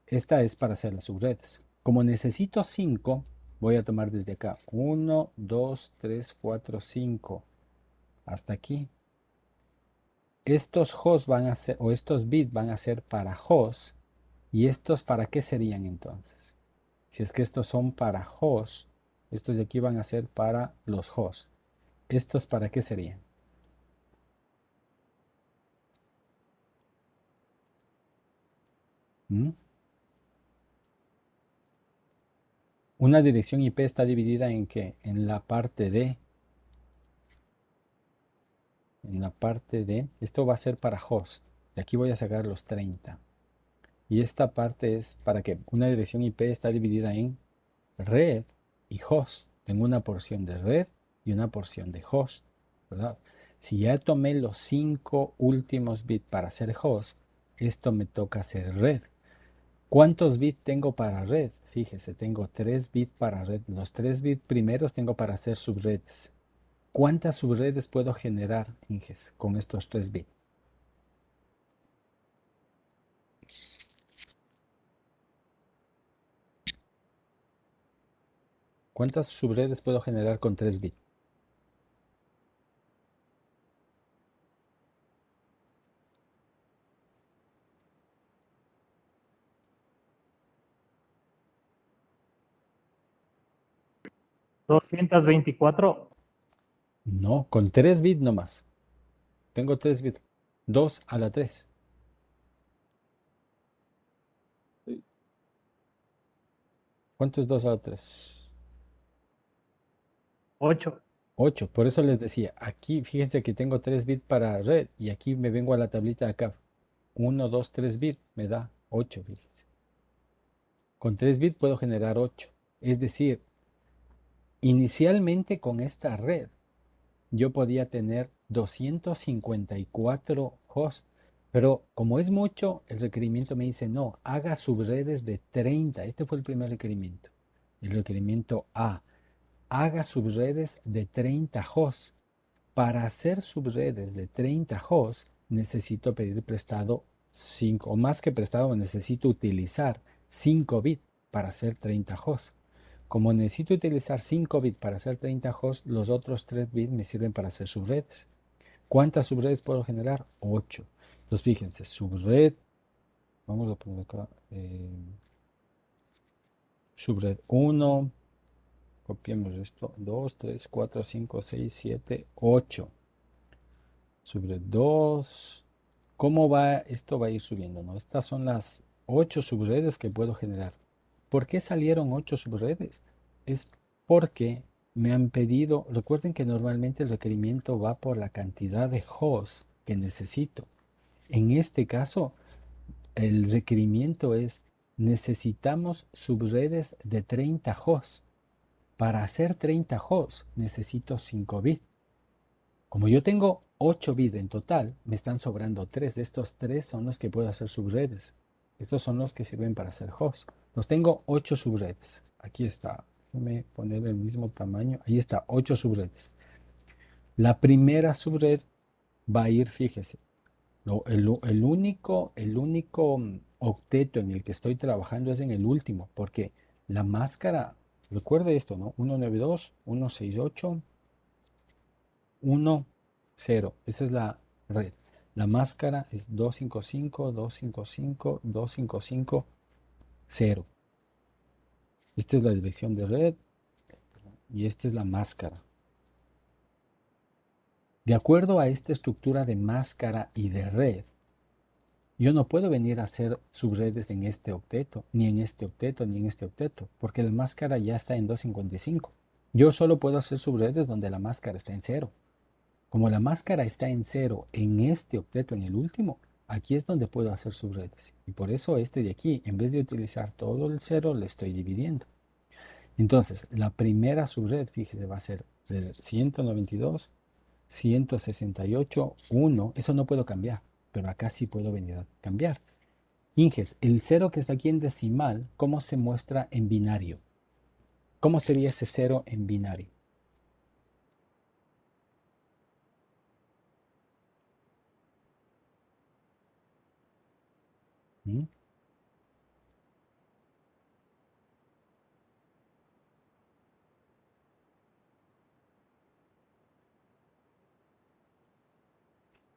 Esta es para hacer las subredes. Como necesito 5, voy a tomar desde acá 1, 2, 3, 4, 5 hasta aquí. Estos hosts van a ser, o estos bits van a ser para hosts. ¿Y estos para qué serían entonces? Si es que estos son para hosts, estos de aquí van a ser para los hosts. ¿Estos para qué serían? ¿Mm? Una dirección IP está dividida en qué? Esto va a ser para host. De aquí voy a sacar los 30. Y esta parte es para que una dirección IP está dividida en red y host. Tengo una porción de red y una porción de host, ¿verdad? Si ya tomé los 5 últimos bits para hacer host, esto me toca hacer red. ¿Cuántos bits tengo para red? Fíjese, tengo 3 bits para red. Los 3 bits primeros tengo para hacer subredes. ¿Cuántas subredes puedo generar, Inges, con estos 3 bits? ¿Cuántas subredes puedo generar con 3 bits? ¿224? No, con 3 bits nomás. Tengo 3 bits. 2 a la 3. Sí. ¿Cuánto es 2 a la 3? 8. 8. Por eso les decía, aquí fíjense que tengo 3 bits para red y aquí me vengo a la tablita de acá. 1, 2, 3 bits me da 8, fíjense. Con 3 bits puedo generar 8. Es decir, inicialmente con esta red yo podía tener 254 hosts, pero como es mucho, el requerimiento me dice no, haga subredes de 30. Este fue el primer requerimiento. El requerimiento A, haga subredes de 30 hosts. Para hacer subredes de 30 hosts necesito pedir prestado 5, o más que prestado, necesito utilizar 5 bits para hacer 30 hosts. Como necesito utilizar 5 bits para hacer 30 hosts, los otros 3 bits me sirven para hacer subredes. ¿Cuántas subredes puedo generar? 8. Entonces fíjense, subred, vamos a poner acá, subred 1, copiemos esto, 2, 3, 4, 5, 6, 7, 8. Subred 2. ¿Cómo va? Esto va a ir subiendo, ¿no? Estas son las 8 subredes que puedo generar. ¿Por qué salieron 8 subredes? Es porque me han pedido, recuerden que normalmente el requerimiento va por la cantidad de hosts que necesito. En este caso, el requerimiento es, necesitamos subredes de 30 hosts. Para hacer 30 hosts necesito 5 bits. Como yo tengo 8 bits en total, me están sobrando 3. Estos 3 son los que puedo hacer subredes. Estos son los que sirven para hacer hosts. Los tengo 8 subredes. Aquí está. Déjame poner el mismo tamaño. Ahí está, 8 subredes. La primera subred va a ir, fíjese, el único octeto en el que estoy trabajando es en el último, porque la máscara, recuerde esto, ¿no? 192, 168, 1, 0. Esa es la red. La máscara es 255, 255, 255, 0. Esta es la dirección de red y esta es la máscara. De acuerdo a esta estructura de máscara y de red, yo no puedo venir a hacer subredes en este octeto, ni en este octeto, ni en este octeto, porque la máscara ya está en 255. Yo solo puedo hacer subredes donde la máscara está en 0. Como la máscara está en 0 en este octeto, en el último, aquí es donde puedo hacer subredes. Y por eso este de aquí, en vez de utilizar todo el 0, le estoy dividiendo. Entonces, la primera subred, fíjese, va a ser del 192, 168, 1. Eso no puedo cambiar, pero acá sí puedo venir a cambiar. Inges, el 0 que está aquí en decimal, ¿cómo se muestra en binario? ¿Cómo sería ese 0 en binario? ¿Mm?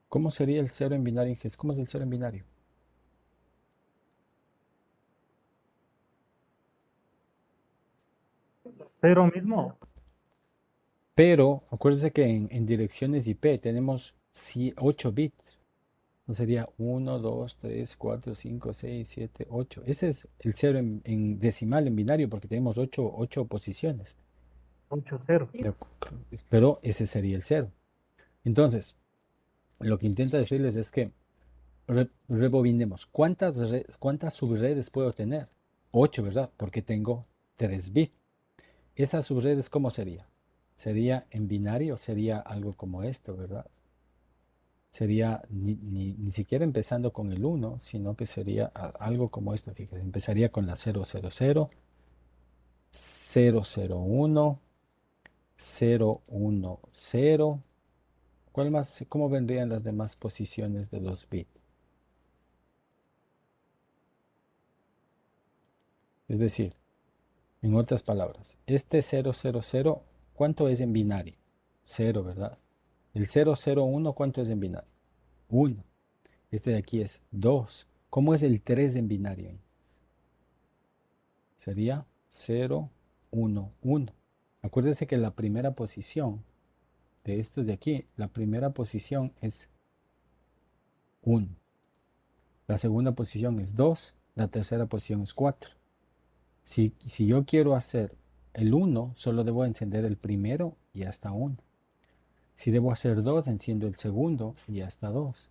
¿Cómo sería el 0 en binario, Inges? ¿Cómo es el 0 en binario? ¿Cero mismo? Pero acuérdense que en direcciones IP tenemos 8 bits. Entonces sería 1, 2, 3, 4, 5, 6, 7, 8. Ese es el cero en decimal, en binario, porque tenemos 8 posiciones. 8 ceros. Pero ese sería el cero. Entonces, lo que intento decirles es que rebobinemos. ¿Cuántas subredes puedo tener? 8, ¿verdad? Porque tengo 3 bits. ¿Esas subredes cómo sería? Sería en binario, sería algo como esto, ¿verdad? Sería ni siquiera empezando con el 1, sino que sería algo como esto. Fíjense, empezaría con la 000, 001, 010. ¿Cuál más? ¿Cómo vendrían las demás posiciones de los bits? Es decir, en otras palabras, este 000, ¿cuánto es en binario? 0, ¿verdad? El 001, ¿cuánto es en binario? 1. Este de aquí es 2. ¿Cómo es el 3 en binario? Sería 0, 1, 1. Acuérdense que la primera posición de estos de aquí, la primera posición es 1. La segunda posición es 2. La tercera posición es 4. Si yo quiero hacer el 1, solo debo encender el primero y hasta 1. Si debo hacer 2, enciendo el segundo y hasta 2.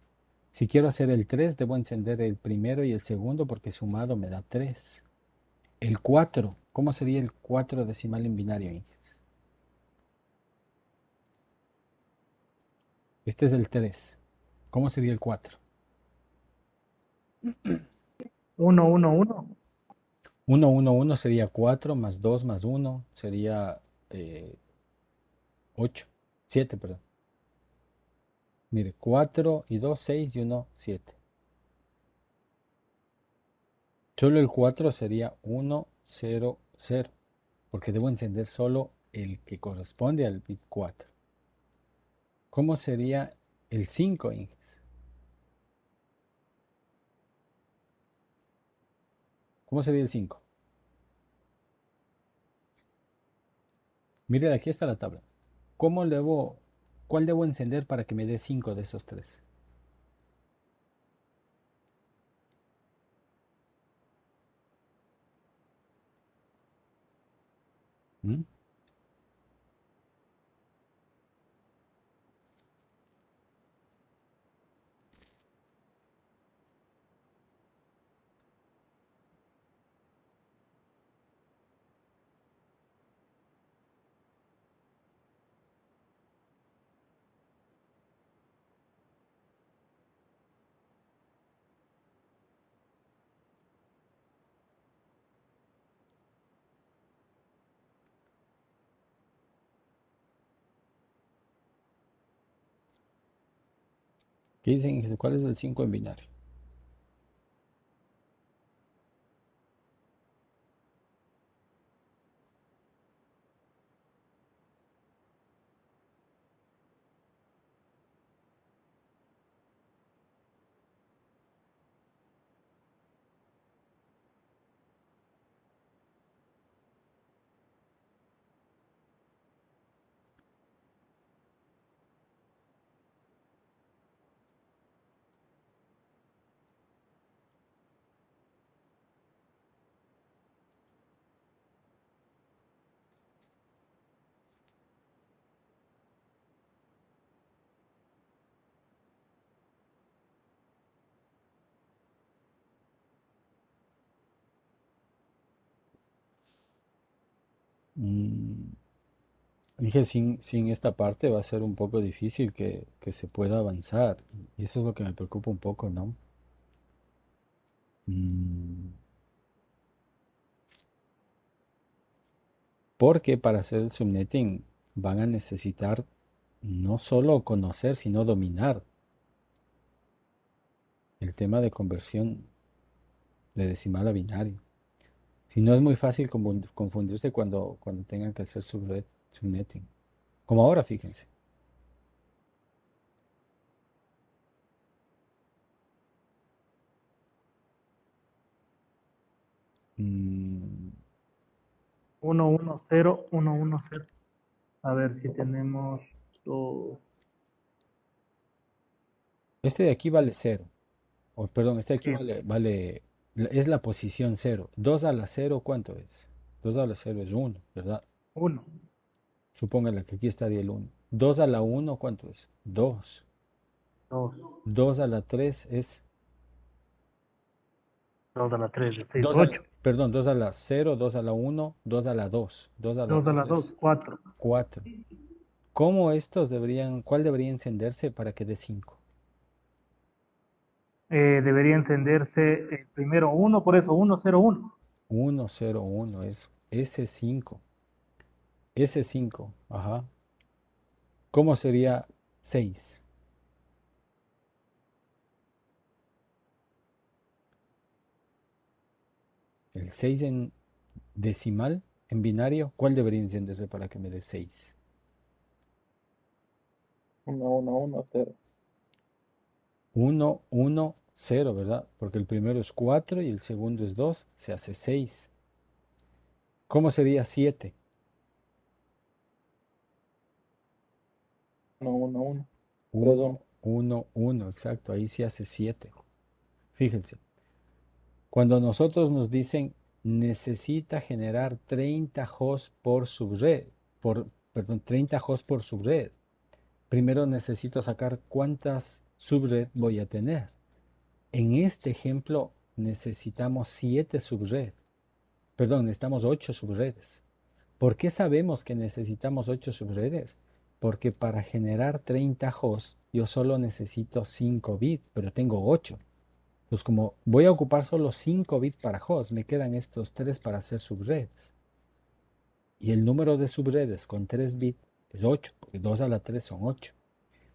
Si quiero hacer el 3, debo encender el primero y el segundo porque sumado me da 3. El 4, ¿cómo sería el 4 decimal en binario, Inges? Este es el 3. ¿Cómo sería el 4? 1, 1, 1. 1, 1, 1 sería 4 más 2 más 1 sería 8. 7, perdón. Mire, 4 y 2, 6 y 1, 7. Solo el 4 sería 1, 0, 0, porque debo encender solo el que corresponde al bit 4. ¿Cómo sería el 5, Inges? ¿Cómo sería el 5? Mire, aquí está la tabla. ¿Cuál debo encender para que me dé 5 de esos 3? ¿Mm? ¿Qué dicen, Inges? ¿Cuál es el 5 en binario? Mm, Dije, sin esta parte va a ser un poco difícil que se pueda avanzar. Y eso es lo que me preocupa un poco, ¿no? Mm, Porque para hacer el subnetting van a necesitar no solo conocer, sino dominar el tema de conversión de decimal a binario. Si no es muy fácil confundirse cuando tengan que hacer subnetting. Como ahora, fíjense. Mm, 1, 1, 0, 1, 1, 0. A ver si tenemos dos. Este de aquí vale 0. O, perdón, este de aquí Sí, es la posición 0. 2 a la 0, ¿cuánto es? 2 a la 0 es 1, ¿verdad? 1, Supóngale que aquí estaría el 1. 2 a la 1, ¿cuánto es? 2. 2, 2 a la 3 es 2 a la 3 de 6, 2 a la, 8, perdón, 2 a la 0, 2 a la 1, 2 a la 2. 2 a la 2 a 2 la 2, es 4. 4. ¿Cuál debería encenderse para que dé 5? Debería encenderse primero 1, por eso 1, 0, 1. 1, 0, 1 es S5. S5, ajá. ¿Cómo sería 6? El 6 en decimal, en binario, ¿cuál debería encenderse para que me dé 6? 1, 1, 1, 0. 1, 1, 0, ¿verdad? Porque el primero es 4 y el segundo es 2, se hace 6. ¿Cómo sería 7? 1, 1, 1. 3, 1, 1. 1, 1, exacto, ahí se hace 7. Fíjense, cuando nosotros nos dicen necesita generar 30 hosts por subred, perdón, 30 hosts por subred, primero necesito sacar cuántas subred voy a tener. En este ejemplo necesitamos 7 subred, perdón, necesitamos 8 subredes. ¿Por qué sabemos que necesitamos 8 subredes? Porque para generar 30 hosts yo solo necesito 5 bits, pero tengo 8. Pues como voy a ocupar solo 5 bits para host, me quedan estos 3 para hacer subredes. Y el número de subredes con 3 bits es 8, porque 2 a la 3 son 8.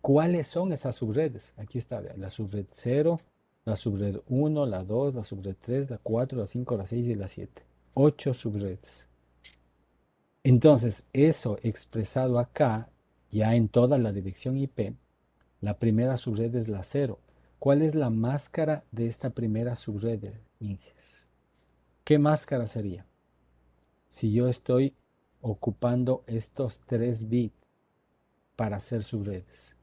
¿Cuáles son esas subredes? Aquí está, la subred 0, la subred 1, la 2, la subred 3, la 4, la 5, la 6 y la 7. 8 subredes. Entonces, eso expresado acá, ya en toda la dirección IP, la primera subred es la 0. ¿Cuál es la máscara de esta primera subred, Inges? ¿Qué máscara sería? Si yo estoy ocupando estos 3 bits para hacer subredes.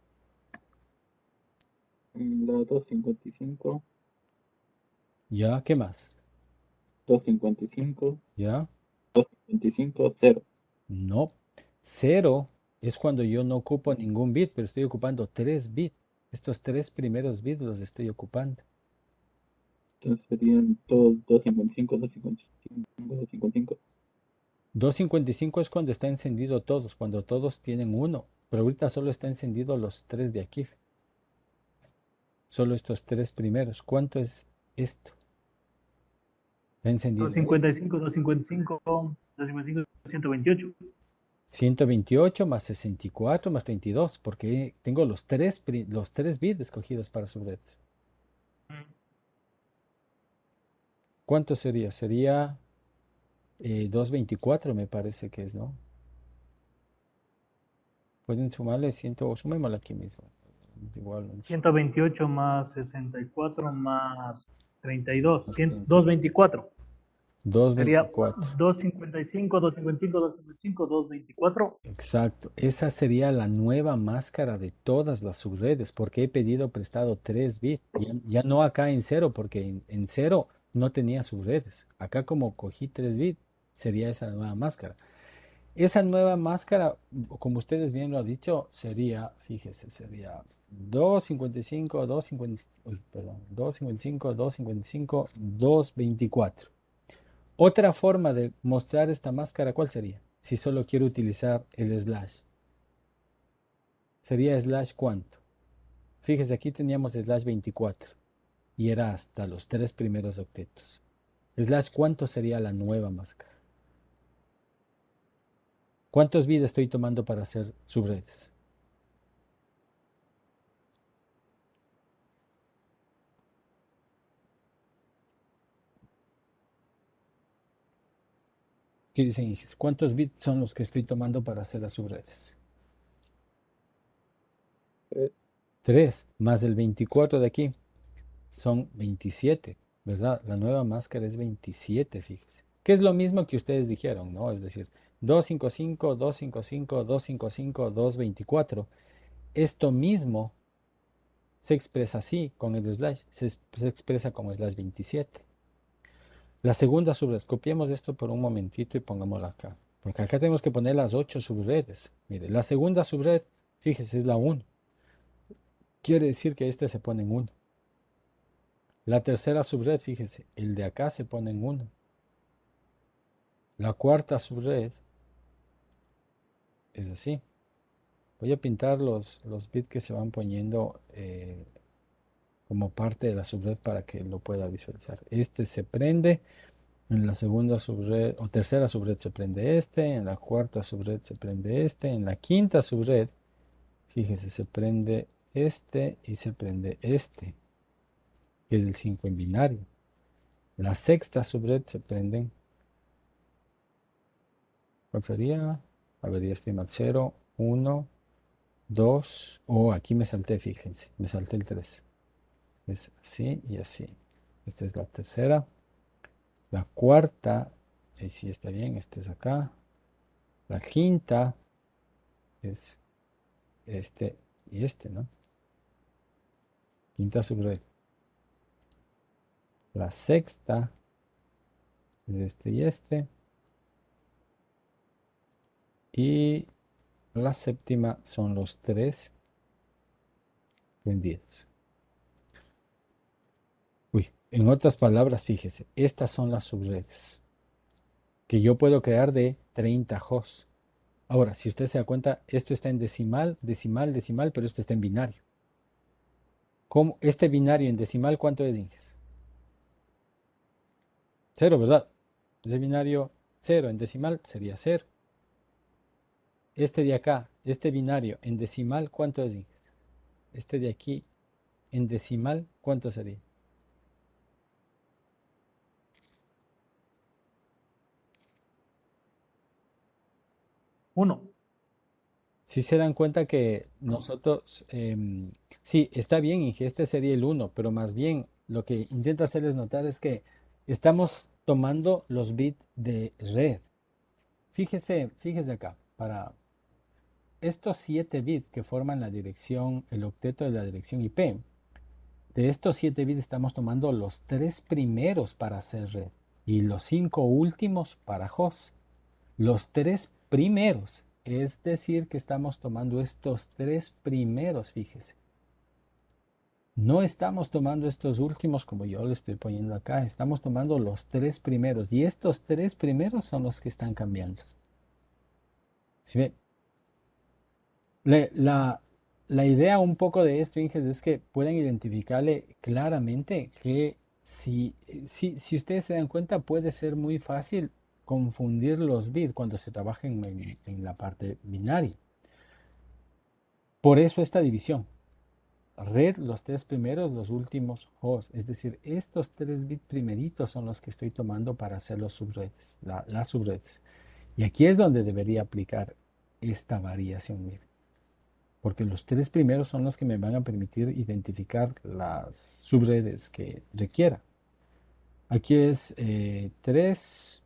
La 255, ¿Ya? ¿Qué más? 255, ¿Ya? 255, 0. No. 0 es cuando yo no ocupo ningún bit, pero estoy ocupando 3 bits. Estos 3 primeros bits los estoy ocupando. Entonces serían todos 255, 255, 255. 255 es cuando está encendido todos, cuando todos tienen 1. Pero ahorita solo está encendido los 3 de aquí. Solo estos 3 primeros. ¿Cuánto es esto? Está encendido este. 255, 255, 255, 128. 128 más 64 más 32, porque tengo los 3 bits escogidos para subredes. ¿Cuánto sería? Sería 224 me parece que es, ¿no? Pueden sumarle 100, sumémoslo aquí mismo. Igual, 128 más 64 más 32, más 224. Sería 224. 255, 255, 255, 224. Exacto. Esa sería la nueva máscara de todas las subredes, porque he pedido prestado 3 bits. Ya no acá en 0, porque en 0 no tenía subredes. Acá como cogí 3 bits, sería esa nueva máscara. Esa nueva máscara, como ustedes bien lo han dicho, sería, fíjese, sería 255, 255, uy, perdón, 255, 255, 224. Otra forma de mostrar esta máscara, ¿cuál sería? Si solo quiero utilizar el slash. Sería slash cuánto. Fíjese, aquí teníamos slash 24 y era hasta los 3 primeros octetos. Slash cuánto sería la nueva máscara. ¿Cuántos bits estoy tomando para hacer subredes? ¿Qué dicen, Inges? ¿Cuántos bits son los que estoy tomando para hacer las subredes? 3. 3 más el 24 de aquí son 27, ¿verdad? La nueva máscara es 27, fíjese. Que es lo mismo que ustedes dijeron, ¿no? Es decir, 255, 255, 255, 224. Esto mismo se expresa así, con el slash, se expresa como slash 27. La segunda subred, copiemos esto por un momentito y pongámoslo acá. Porque acá tenemos que poner las 8 subredes. Mire, la segunda subred, fíjese, es la 1. Quiere decir que este se pone en 1. La tercera subred, fíjese, el de acá se pone en 1. La cuarta subred es así. Voy a pintar los bits que se van poniendo como parte de la subred para que lo pueda visualizar. Este se prende, en la segunda subred o tercera subred se prende este, en la cuarta subred se prende este, en la quinta subred, fíjese, se prende este y se prende este, que es el 5 en binario. La sexta subred se prenden, ¿cuál sería? A ver, ya estoy mal, 0, 1, 2, aquí me salté, fíjense, me salté el 3. Es así y así. Esta es la tercera. La cuarta, ahí sí está bien, este es acá. La quinta es este y este, ¿no? Quinta subred. La sexta es este y este. Y la séptima son los 3 prendidos. Uy, en otras palabras, fíjese, estas son las subredes que yo puedo crear de 30 hosts. Ahora, si usted se da cuenta, esto está en decimal, decimal, decimal, pero esto está en binario. ¿Cómo? Este binario en decimal, ¿cuánto es, Inges? 0, ¿verdad? Ese binario 0 en decimal sería 0. Este de acá, este binario en decimal, ¿cuánto es, Inges? Este de aquí en decimal, ¿cuánto sería? 1. Si se dan cuenta que nosotros, sí, está bien, Inge, este sería el 1, pero más bien lo que intento hacerles notar es que estamos tomando los bits de red. Fíjese acá, para estos 7 bits que forman la dirección, el octeto de la dirección IP, de estos 7 bits estamos tomando los 3 primeros para hacer red y los 5 últimos para host. Los 3 primeros, es decir, que estamos tomando estos 3 primeros, fíjese. No estamos tomando estos últimos como yo le estoy poniendo acá, estamos tomando los 3 primeros y estos 3 primeros son los que están cambiando. ¿Sí ve? La idea un poco de esto, Inges, es que puedan identificarle claramente que si ustedes se dan cuenta, puede ser muy fácil confundir los bits cuando se trabaja en la parte binaria. Por eso esta división. Red, los 3 primeros, los últimos host. Es decir, estos 3 bits primeritos son los que estoy tomando para hacer los subredes, las subredes. Y aquí es donde debería aplicar esta variación, miren. Porque los 3 primeros son los que me van a permitir identificar las subredes que requiera. Aquí es 3,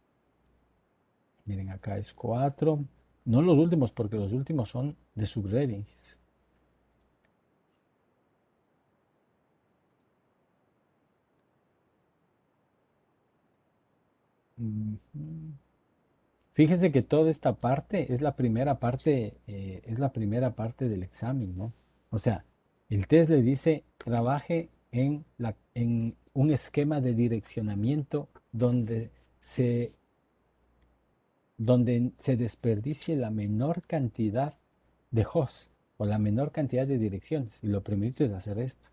miren acá es 4, no los últimos porque los últimos son de subredes. Fíjese que toda esta parte es la primera parte, del examen, ¿no? O sea, el test le dice trabaje en un esquema de direccionamiento donde se desperdicie la menor cantidad de hosts o la menor cantidad de direcciones. Y lo primero es hacer esto.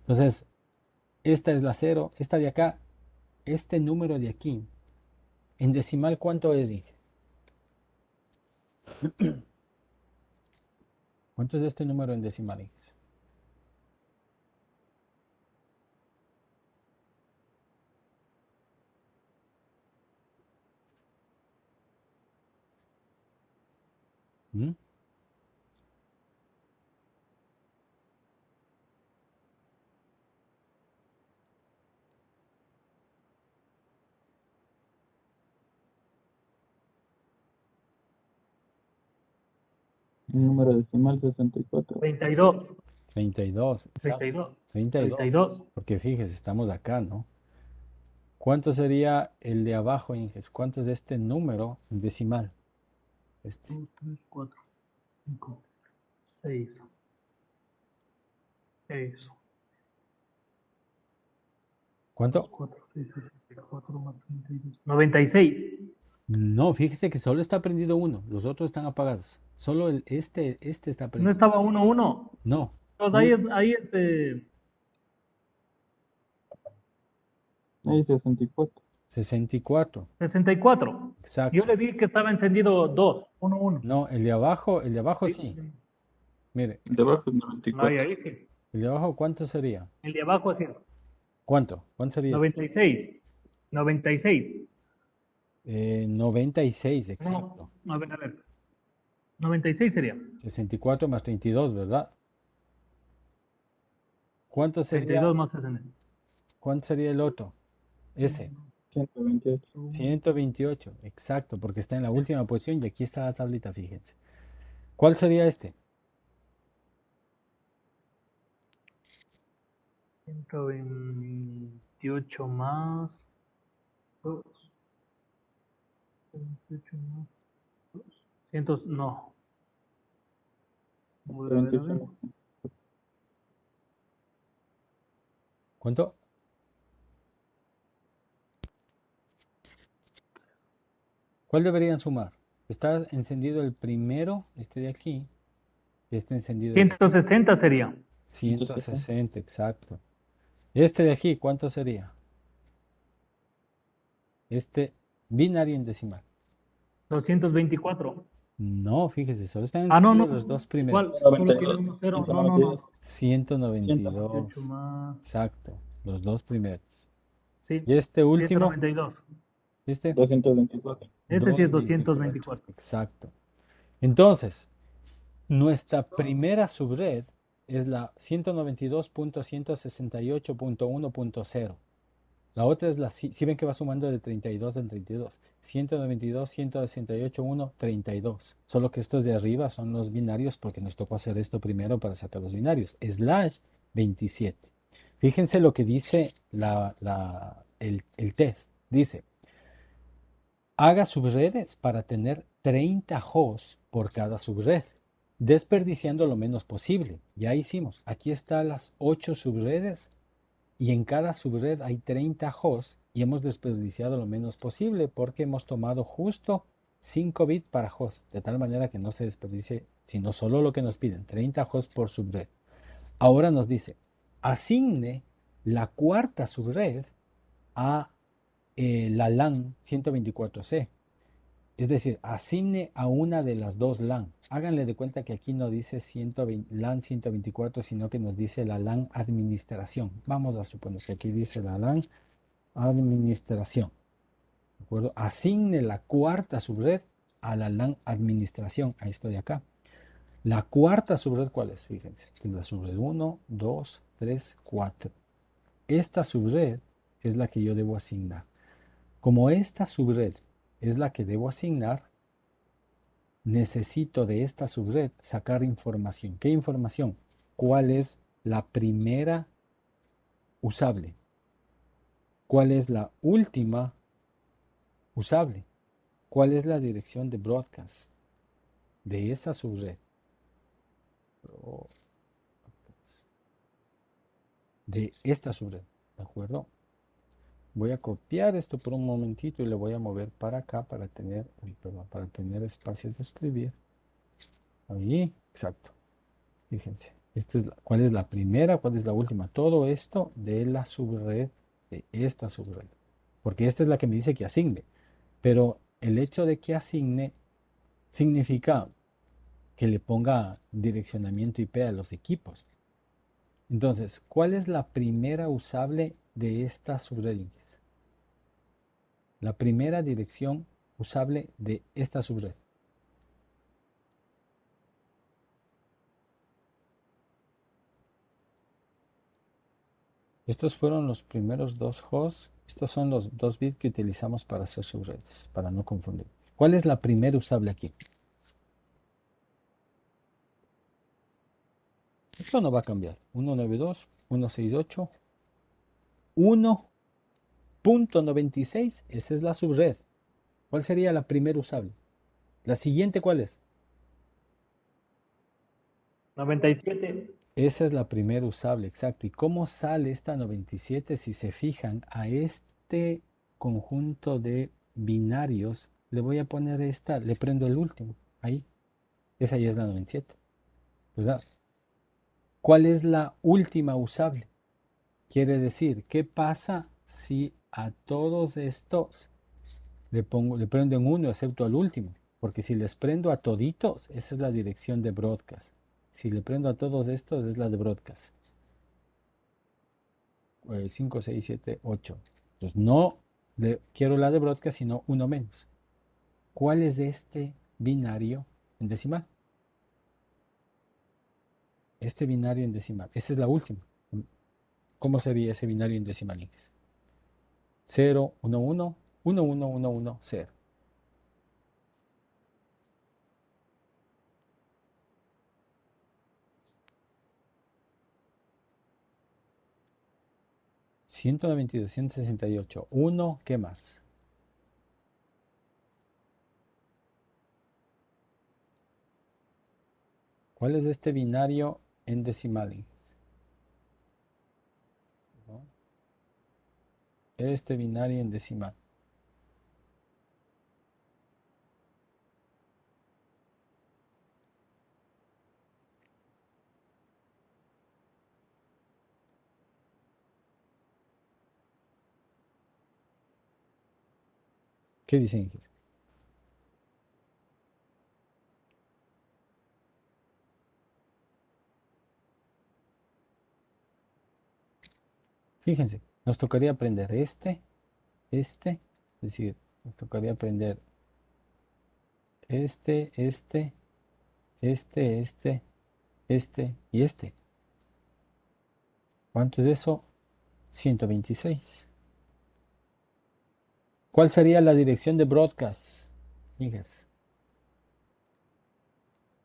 Entonces, esta es la 0, esta de acá, este número de aquí, en decimal, ¿cuánto es, dije? ¿Cuánto es este número en decimal, Inges? ¿Mm? El número decimal 64. 32. 32, exacto. 32. 32. 32. Porque fíjese, estamos acá, ¿no? ¿Cuánto sería el de abajo, Inges? ¿Cuánto es este número en decimal? Este. 2, 3, 4, 5, 6. Eso. ¿Cuánto? 4, 6, 4 más 32. 96. No, fíjese que solo está prendido uno, los otros están apagados. Solo este está No prendido. estaba 1, 1. No, Entonces ahí es Ahí 64. 64, 64. exacto. Yo le vi que estaba encendido 2, 1, 1. No, el de abajo sí. Mire, Debajo es Ahí, 94. ahí sí. el de abajo, ¿cuánto sería? El de abajo es ¿Cuánto? ¿Cuánto sería este? 96. 96. 96, exacto. No, a ver. 96 sería. 64 más 32, ¿verdad? ¿Cuánto 32 sería, más 60. cuánto sería el otro? Ese. 128. 128, exacto, porque está en la última posición y aquí está la tablita, fíjense. ¿Cuál sería este? 128 más 2. 128 más 2. 100, no. Voy a ver, a ver. 128. ¿Cuánto? ¿Cuál deberían sumar? Está encendido el primero, este de aquí, y está encendido el 160 sería. 160, exacto. Este de aquí, ¿cuánto sería? Este binario en decimal. 224. No, fíjese, solo están Ah, no, encendidos no. los dos ¿Cuál? primeros. Solo tiene 92. uno cero. No, no, no. 192. 128 192, más. exacto, los dos primeros. Sí. Y este último, 192. ¿viste? 224. Este sí es 224, 224. exacto. Entonces, nuestra primera subred es la 192.168.1.0. La otra es la, si ven que va sumando de 32 en 32. 192, 168.1, 32. Solo que estos de arriba son los binarios porque nos tocó hacer esto primero para sacar los binarios. Slash 27. Fíjense lo que dice el test. Dice, haga subredes para tener 30 hosts por cada subred, desperdiciando lo menos posible. Ya hicimos. Aquí están las 8 subredes y en cada subred hay 30 hosts y hemos desperdiciado lo menos posible porque hemos tomado justo 5 bits para host, de tal manera que no se desperdicie, sino solo lo que nos piden, 30 hosts por subred. Ahora nos dice, asigne la cuarta subred a la LAN 124C. Es decir, asigne a una de las dos LAN. Háganle de cuenta que aquí no dice LAN 124, sino que nos dice la LAN administración. Vamos a suponer que aquí dice la LAN administración. ¿De acuerdo? Asigne la cuarta subred a la LAN administración. Ahí estoy acá. La cuarta subred, ¿cuál es? Fíjense. La subred 1, 2, 3, 4. Esta subred es la que yo debo asignar. Como esta subred es la que debo asignar, necesito de esta subred sacar información. ¿Qué información? ¿Cuál es la primera usable? ¿Cuál es la última usable? ¿Cuál es la dirección de broadcast de esa subred? De esta subred, ¿de acuerdo? Voy a copiar esto por un momentito y lo voy a mover para acá para tener, para tener espacio de escribir. Ahí, exacto. Fíjense, ¿cuál es la primera? ¿Cuál es la última? Todo esto de la subred, de esta subred. Porque esta es la que me dice que asigne. Pero el hecho de que asigne significa que le ponga direccionamiento IP a los equipos. Entonces, ¿cuál es la primera usable de esta subred? La primera dirección usable de esta subred. Estos fueron los primeros dos hosts. Estos son los 2 bits que utilizamos para hacer subredes, para no confundir. ¿Cuál es la primera usable aquí? Esto no va a cambiar. 192, 168, 1.96. Esa es la subred. ¿Cuál sería la primera usable? La siguiente, ¿cuál es? 97. Esa es la primera usable, exacto. ¿Y cómo sale esta 97? Si se fijan, a este conjunto de binarios le voy a poner esta, le prendo el último. Ahí. Esa ya es la 97. ¿Verdad? ¿Cuál es la última usable? Quiere decir, ¿qué pasa si a todos estos le prendo en uno excepto al último? Porque si les prendo a toditos, esa es la dirección de broadcast. Si le prendo a todos estos, es la de broadcast. 5, 6, 7, 8. Entonces no quiero la de broadcast, sino uno menos. ¿Cuál es este binario en decimal? Este binario en decimal. Esa es la última. ¿Cómo sería ese binario en decimal? 0, 1, 1, 1, 1, 1, 1, 0. Ciento 192, 168, 1, ¿qué más? ¿Cuál es este binario en decimal? ¿No? Este binario en decimal. ¿Qué dicen? Fíjense, nos tocaría aprender es decir, nos tocaría aprender este y este. ¿Cuánto es eso? 126. ¿Cuál sería la dirección de broadcast? Fíjense.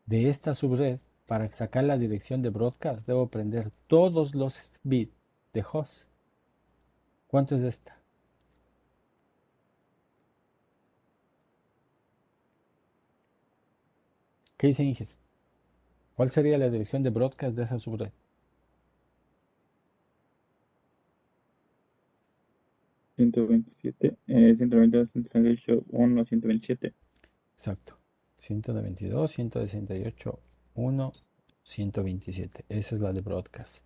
De esta subred, para sacar la dirección de broadcast, debo prender todos los bits de host. ¿Cuánto es esta? ¿Qué dicen, hijes? ¿Cuál sería la dirección de broadcast de esa subred? 127, 192, 138, 1, 127. Exacto. 192, 168, 1, 127. Esa es la de broadcast.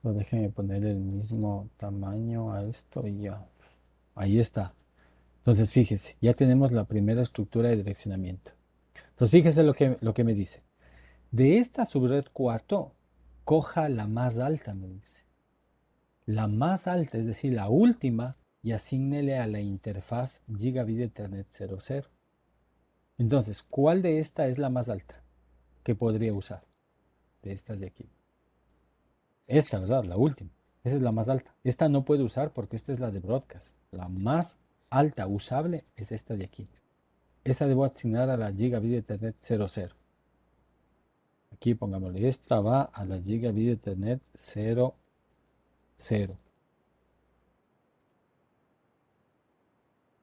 No, déjenme poner el mismo tamaño a esto y ya. Ahí está. Entonces, fíjese, ya tenemos la primera estructura de direccionamiento. Entonces, fíjese lo que me dice. De esta subred 4, coja la más alta, me dice. La más alta, es decir, la última, y asígnele a la interfaz Gigabit Ethernet 00. Entonces, ¿cuál de esta es la más alta que podría usar? De estas de aquí. Esta, ¿verdad? La última. Esa es la más alta. Esta no puede usar porque esta es la de broadcast. La más alta usable es esta de aquí. Esta debo asignar a la Gigabit Ethernet 00. Aquí pongámosle, esta va a la Gigabit Ethernet 00.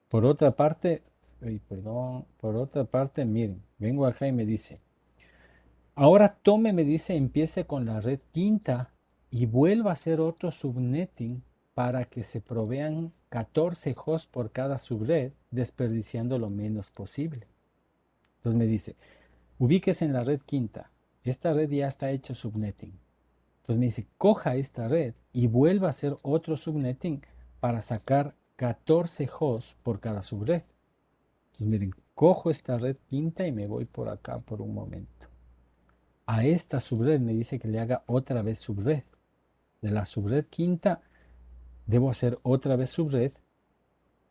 Por otra parte, miren, vengo acá y me dice, ahora tome, me dice, empiece con la red quinta y vuelva a hacer otro subnetting para que se provean 14 hosts por cada subred, desperdiciando lo menos posible. Entonces me dice, ubíquese en la red quinta. Esta red ya está hecho subnetting. Entonces me dice, coja esta red y vuelva a hacer otro subnetting para sacar 14 hosts por cada subred. Entonces miren, cojo esta red quinta y me voy por acá por un momento. A esta subred me dice que le haga otra vez subred. De la subred quinta debo hacer otra vez subred,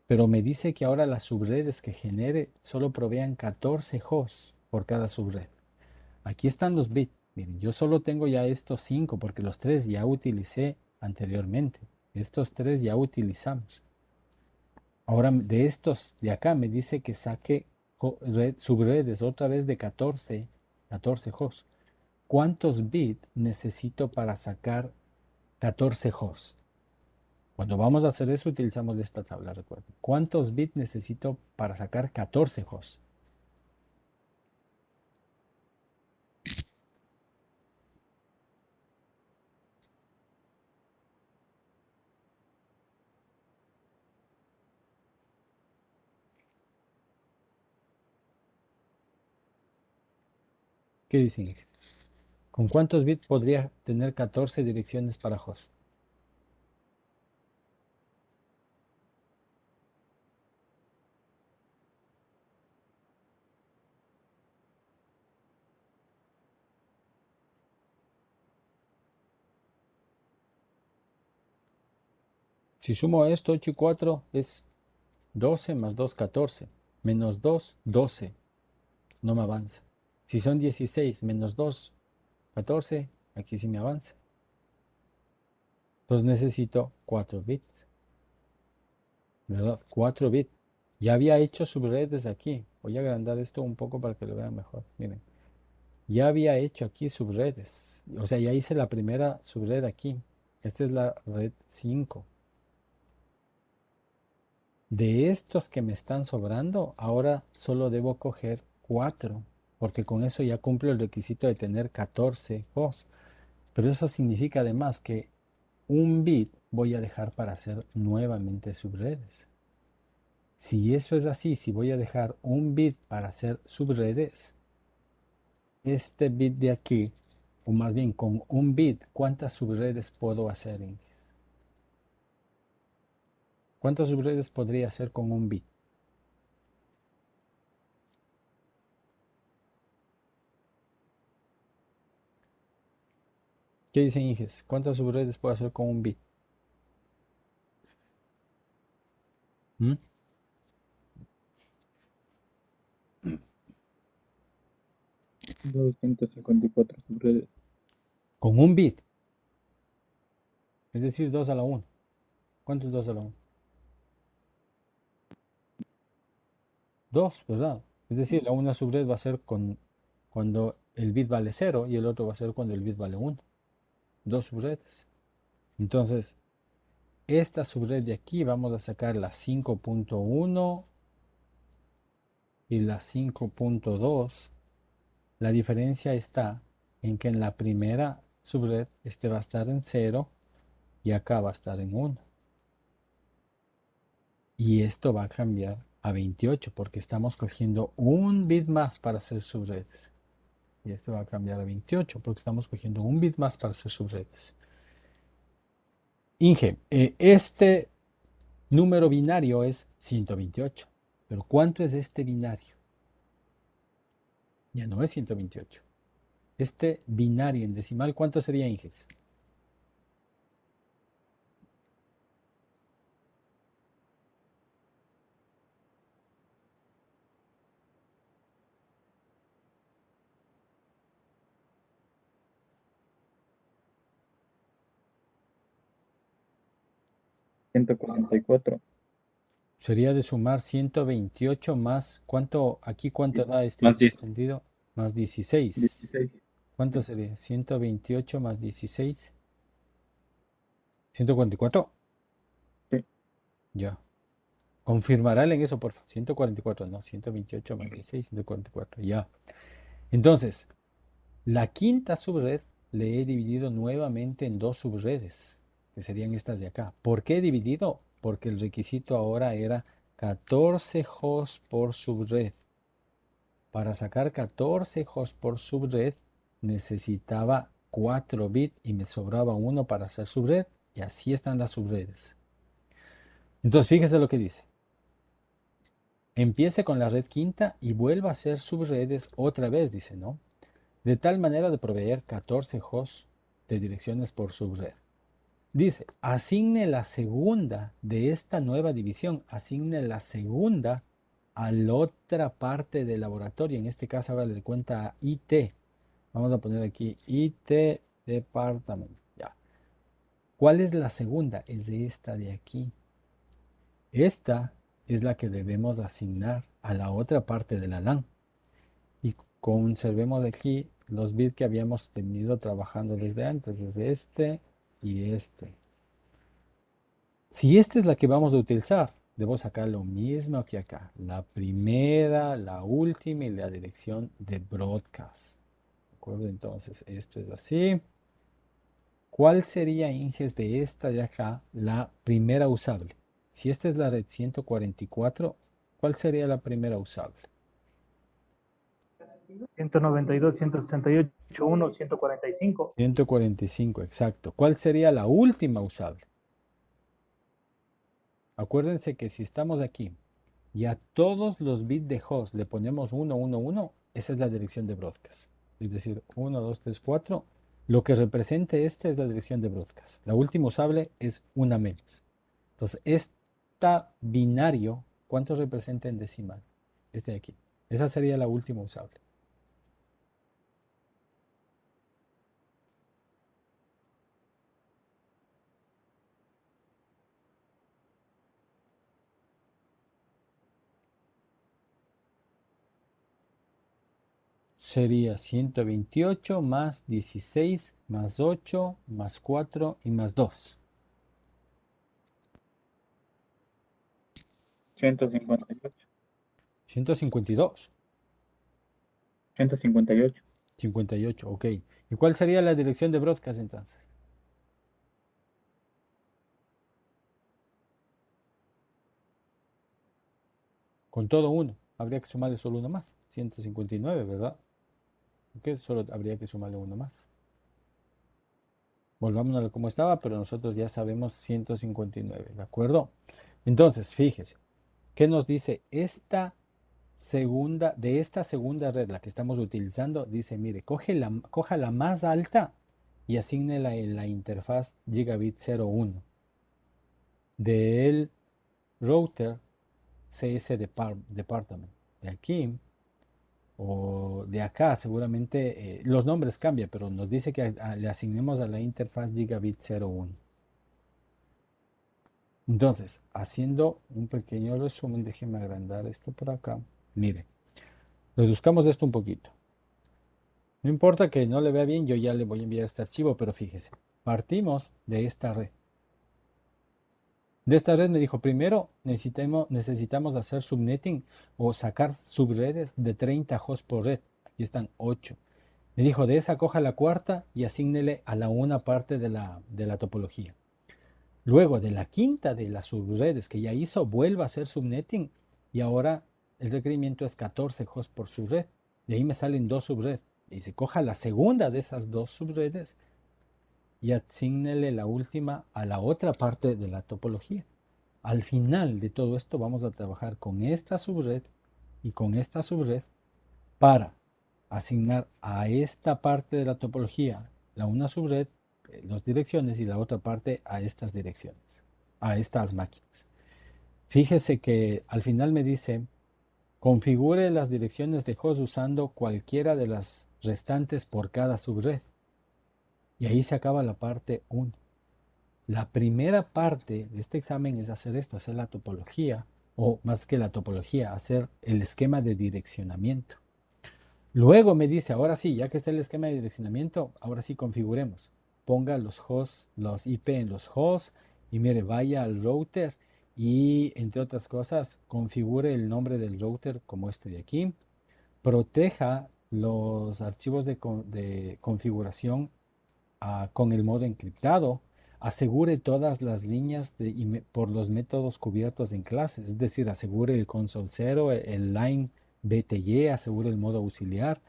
pero me dice que ahora las subredes que genere solo provean 14 hosts por cada subred. Aquí están los bits. Miren, yo solo tengo ya estos 5 porque los 3 ya utilicé anteriormente. Estos 3 ya utilizamos. Ahora de estos de acá me dice que saque subredes otra vez de 14 hosts. ¿cuántos bits necesito para sacar 14 hosts? Cuando vamos a hacer eso utilizamos esta tabla, recuerden. ¿Cuántos bits necesito para sacar 14 hosts? ¿Qué dicen? ¿Con cuántos bits podría tener 14 direcciones para host? Si sumo esto, 8 y 4 es 12 más 2, 14. Menos 2, 12. No me avanza. Si son 16 menos 2, 14, aquí sí me avanza. Entonces necesito 4 bits. ¿Verdad? 4 bits. Ya había hecho subredes aquí. Voy a agrandar esto un poco para que lo vean mejor. Miren. Ya había hecho aquí subredes. O sea, ya hice la primera subred aquí. Esta es la red 5. De estos que me están sobrando, ahora solo debo coger 4, porque con eso ya cumplo el requisito de tener 14 hosts. Pero eso significa además que un bit voy a dejar para hacer nuevamente subredes. Si eso es así, si voy a dejar un bit para hacer subredes, este bit de aquí, o más bien con un bit, ¿cuántas subredes puedo hacer? ¿Cuántas subredes podría hacer con un bit? ¿Qué dicen, Inges? ¿Cuántas subredes puedo hacer con un bit? ¿Mm? 254 subredes. Con un bit. Es decir, 2 a la 1. ¿Cuánto es 2 a la 1? 2, ¿verdad? Es decir, la una subred va a ser cuando el bit vale 0 y el otro va a ser cuando el bit vale 1. 2 subredes. Entonces, esta subred de aquí vamos a sacar la 5.1 y la 5.2. La diferencia está en que en la primera subred este va a estar en 0 y acá va a estar en 1. Y esto va a cambiar a 28 porque estamos cogiendo un bit más para hacer subredes. Y esto va a cambiar a 28 porque estamos cogiendo un bit más para hacer subredes. Inge, este número binario es 128. Pero ¿cuánto es este binario? Ya no es 128. Este binario en decimal, ¿cuánto sería, Inges? $144. Sería de sumar 128 más, ¿cuánto? Aquí cuánto da este Más 10. entendido? Más 16. 16. ¿Cuánto sería? 128 más 16. 144. Sí. Ya. Confirmará en eso, por favor. 144, no, 128 más 16, 144. Ya. Entonces, la quinta subred le he dividido nuevamente en dos subredes, que serían estas de acá. ¿Por qué he dividido? Porque el requisito ahora era 14 hosts por subred. Para sacar 14 hosts por subred necesitaba 4 bits y me sobraba uno para hacer subred. Y así están las subredes. Entonces, fíjese lo que dice. Empiece con la red quinta y vuelva a hacer subredes otra vez, dice, ¿no? De tal manera de proveer 14 hosts de direcciones por subred. Dice, asigne la segunda de esta nueva división, asigne la segunda a la otra parte del laboratorio. En este caso, ahora le cuenta a IT. Vamos a poner aquí IT Department. Ya. ¿Cuál es la segunda? Es de esta de aquí. Esta es la que debemos asignar a la otra parte de la LAN. Y conservemos aquí los bits que habíamos venido trabajando desde antes, desde este y este. Si esta es la que vamos a utilizar, debo sacar lo mismo que acá. La primera, la última y la dirección de broadcast. ¿De acuerdo? Entonces, esto es así. ¿Cuál sería, Inges, de esta de acá, la primera usable? Si esta es la red 144, ¿cuál sería la primera usable? 192, 168, 1, 145. 145, exacto. ¿Cuál sería la última usable? Acuérdense que si estamos aquí y a todos los bits de host le ponemos 1, 1, 1, esa es la dirección de broadcast. Es decir, 1, 2, 3, 4. Lo que represente esta es la dirección de broadcast. La última usable es una menos. Entonces, esta binario, ¿cuánto representa en decimal? Este de aquí. Esa sería la última usable. Sería 128 más 16 más 8 más 4 y más 2. 158. 152. 158. 58, ok. ¿Y cuál sería la dirección de broadcast entonces? Con todo uno. Habría que sumarle solo uno más. 159, ¿verdad? Ok, solo habría que sumarle uno más. Volvámonos a como estaba, pero nosotros ya sabemos 159, ¿de acuerdo? Entonces, fíjese, ¿qué nos dice esta segunda red, la que estamos utilizando? Dice, mire, coja la más alta y asígnela en la interfaz gigabit 01 del router CS Department. De aquí o de acá, seguramente los nombres cambian, pero nos dice que le asignemos a la interfaz gigabit 01. Entonces, haciendo un pequeño resumen, déjenme agrandar esto por acá. Mire, reduzcamos esto un poquito. No importa que no le vea bien, yo ya le voy a enviar este archivo, pero fíjese, partimos de esta red. De esta red me dijo, primero necesitamos hacer subnetting o sacar subredes de 30 hosts por red. Aquí están 8. Me dijo, de esa coja la cuarta y asígnele a la una parte de la topología. Luego de la quinta de las subredes que ya hizo, vuelva a hacer subnetting y ahora el requerimiento es 14 hosts por subred. De ahí me salen 2 subredes. Y se coja la segunda de esas 2 subredes y asígnele la última a la otra parte de la topología. Al final de todo esto vamos a trabajar con esta subred y con esta subred para asignar a esta parte de la topología la una subred, las direcciones, y la otra parte a estas direcciones, a estas máquinas. Fíjese que al final me dice, configure las direcciones de host usando cualquiera de las restantes por cada subred. Y ahí se acaba la parte 1. La primera parte de este examen es hacer esto, hacer la topología, o más que la topología, hacer el esquema de direccionamiento. Luego me dice, ahora sí, ya que está el esquema de direccionamiento, ahora sí configuremos. Ponga los hosts, los IP en los hosts, y mire, vaya al router y, entre otras cosas, configure el nombre del router como este de aquí. Proteja los archivos de configuración con el modo encriptado. Asegure todas las líneas por los métodos cubiertos en clases, es decir, asegure el console 0, el line BTY, asegure el modo auxiliar.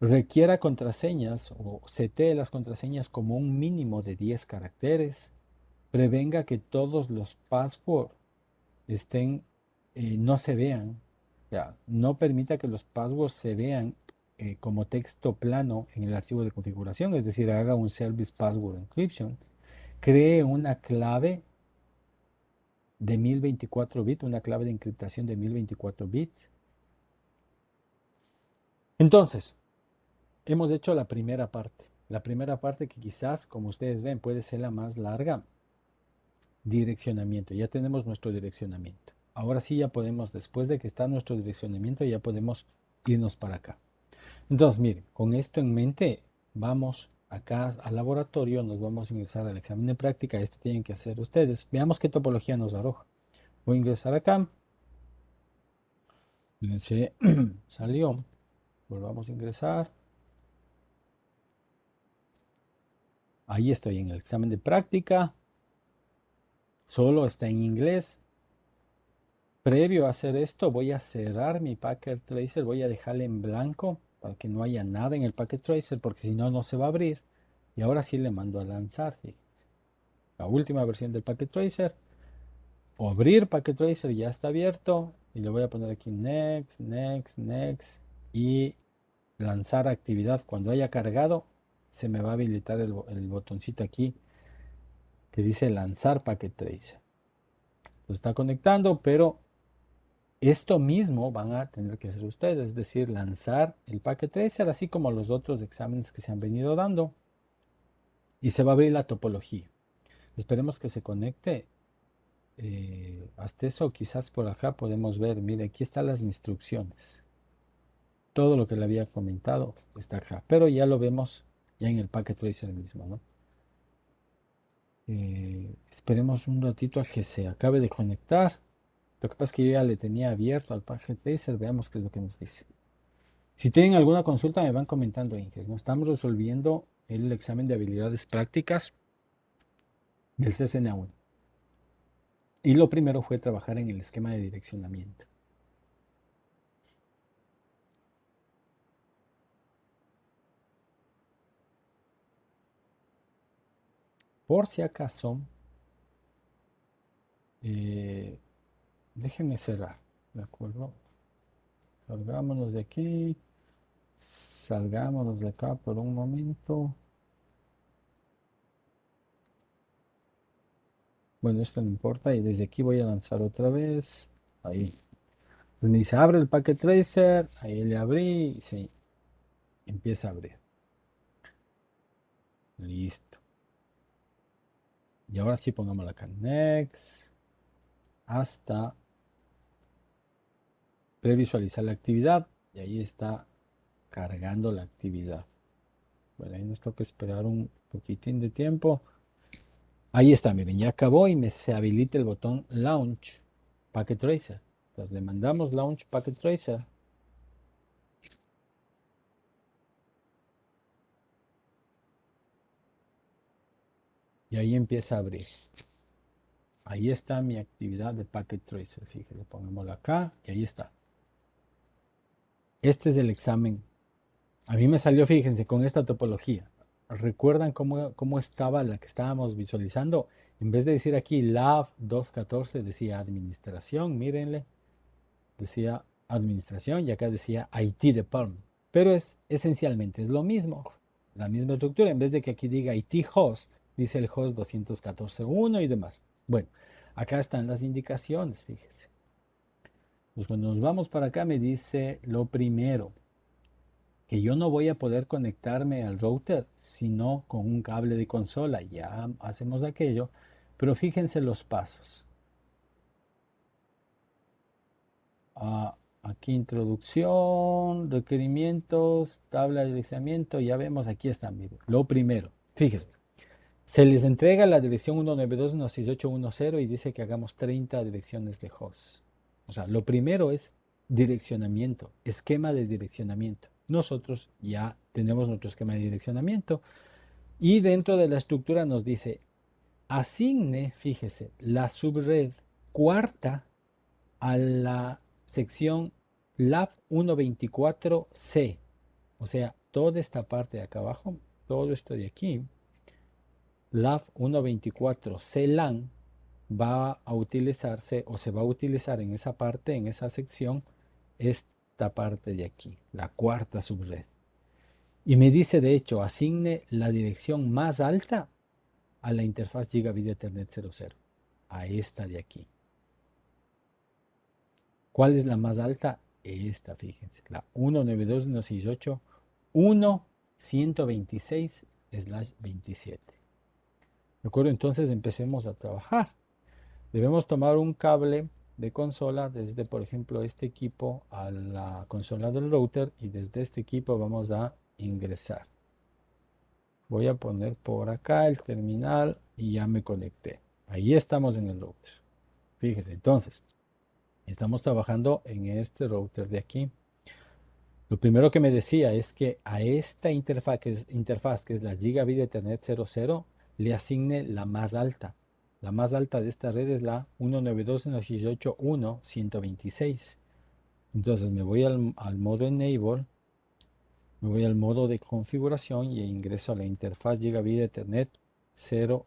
Requiera contraseñas o setee las contraseñas como un mínimo de 10 caracteres. Prevenga que todos los passwords no se vean. No permita que los passwords se vean como texto plano en el archivo de configuración, es decir, haga un Service Password Encryption. Cree una clave de 1024 bits, una clave de encriptación de 1024 bits. Entonces, hemos hecho la primera parte. La primera parte que quizás, como ustedes ven, puede ser la más larga. Direccionamiento. Ya tenemos nuestro direccionamiento. Ahora sí ya podemos, después de que está nuestro direccionamiento, ya podemos irnos para acá. Entonces, miren, con esto en mente, vamos acá al laboratorio, nos vamos a ingresar al examen de práctica. Esto tienen que hacer ustedes. Veamos qué topología nos arroja. Voy a ingresar acá. Fíjense, salió. Volvamos a ingresar. Ahí estoy en el examen de práctica. Solo está en inglés. Previo a hacer esto, voy a cerrar mi Packet Tracer. Voy a dejarle en blanco para que no haya nada en el Packet Tracer, porque si no, no se va a abrir. Y ahora sí le mando a lanzar. Fíjense. La última versión del Packet Tracer. O abrir Packet Tracer, ya está abierto. Y le voy a poner aquí Next, Next, Next. Y lanzar actividad. Cuando haya cargado, se me va a habilitar el botoncito aquí que dice lanzar Packet Tracer. Lo está conectando, pero esto mismo van a tener que hacer ustedes, es decir, lanzar el Packet Tracer, así como los otros exámenes que se han venido dando. Y se va a abrir la topología. Esperemos que se conecte. Hasta eso, quizás por acá podemos ver, mire, aquí están las instrucciones. Todo lo que le había comentado está acá, pero ya lo vemos ya en el Packet Tracer mismo, ¿no? Esperemos un ratito a que se acabe de conectar. Lo que pasa es que yo ya le tenía abierto al Packet Tracer. Veamos qué es lo que nos dice. Si tienen alguna consulta me van comentando, Inges. ¿No? Estamos resolviendo el examen de habilidades prácticas del CCNA1. Y lo primero fue trabajar en el esquema de direccionamiento. Por si acaso, déjenme cerrar, ¿de acuerdo? Salgámonos de aquí, salgámonos de acá por un momento. Bueno, esto no importa y desde aquí voy a lanzar otra vez. Ahí. Entonces me dice, abre el Packet Tracer, ahí le abrí y se empieza a abrir. Listo. Y ahora sí pongámosla acá, Next, hasta previsualizar la actividad. Y ahí está cargando la actividad. Bueno, ahí nos toca esperar un poquitín de tiempo. Ahí está, miren, ya acabó y se habilita el botón Launch Packet Tracer. Entonces le mandamos Launch Packet Tracer. Y ahí empieza a abrir. Ahí está mi actividad de Packet Tracer. Fíjense, pongámoslo acá y ahí está. Este es el examen. A mí me salió, fíjense, con esta topología. ¿Recuerdan cómo estaba la que estábamos visualizando? En vez de decir aquí Lab 214, decía administración, mírenle. Decía administración y acá decía IT Department. Pero esencialmente es lo mismo. La misma estructura. En vez de que aquí diga IT Host, dice el host 214.1 y demás. Bueno, acá están las indicaciones, fíjense. Pues cuando nos vamos para acá me dice lo primero, que yo no voy a poder conectarme al router sino con un cable de consola. Ya hacemos aquello, pero fíjense los pasos. Aquí introducción, requerimientos, tabla de direccionamiento, ya vemos, aquí están, miren. Lo primero, fíjense, se les entrega la dirección 192.168.1.0 y dice que hagamos 30 direcciones de host. O sea, lo primero es direccionamiento, esquema de direccionamiento. Nosotros ya tenemos nuestro esquema de direccionamiento y dentro de la estructura nos dice, asigne, fíjese, la subred cuarta a la sección Lab 124C. O sea, toda esta parte de acá abajo, todo esto de aquí, Lab 124C LAN va a utilizarse o se va a utilizar en esa parte, en esa sección, esta parte de aquí, la cuarta subred. Y me dice, de hecho, asigne la dirección más alta a la interfaz Gigabit Ethernet 00, a esta de aquí. ¿Cuál es la más alta? Esta, fíjense, la 192.168.1.126/27. ¿De acuerdo? Entonces empecemos a trabajar. Debemos tomar un cable de consola desde, por ejemplo, este equipo a la consola del router y desde este equipo vamos a ingresar. Voy a poner por acá el terminal y ya me conecté. Ahí estamos en el router. Fíjese, entonces, estamos trabajando en este router de aquí. Lo primero que me decía es que a esta interfaz que es la Gigabit Ethernet 00, le asigne la más alta. La más alta de esta red es la 192.168.1.126. Entonces me voy al modo Enable, me voy al modo de configuración y ingreso a la interfaz Gigabit Ethernet 00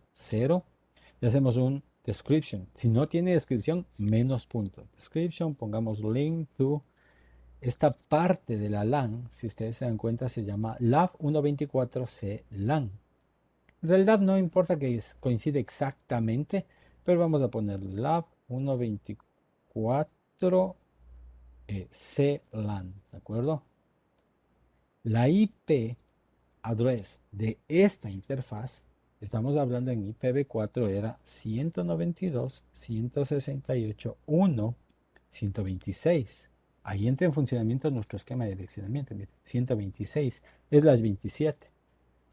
y hacemos un description. Si no tiene descripción, menos punto. Description, pongamos link to. Esta parte de la LAN, si ustedes se dan cuenta, se llama LAV 124C LAN. En realidad no importa que coincide exactamente, pero vamos a poner LAV 124C LAN, ¿de acuerdo? La IP address de esta interfaz, estamos hablando en IPv4, era 192.168.1.126. Ahí entra en funcionamiento nuestro esquema de direccionamiento. Mire, 126 slash 27.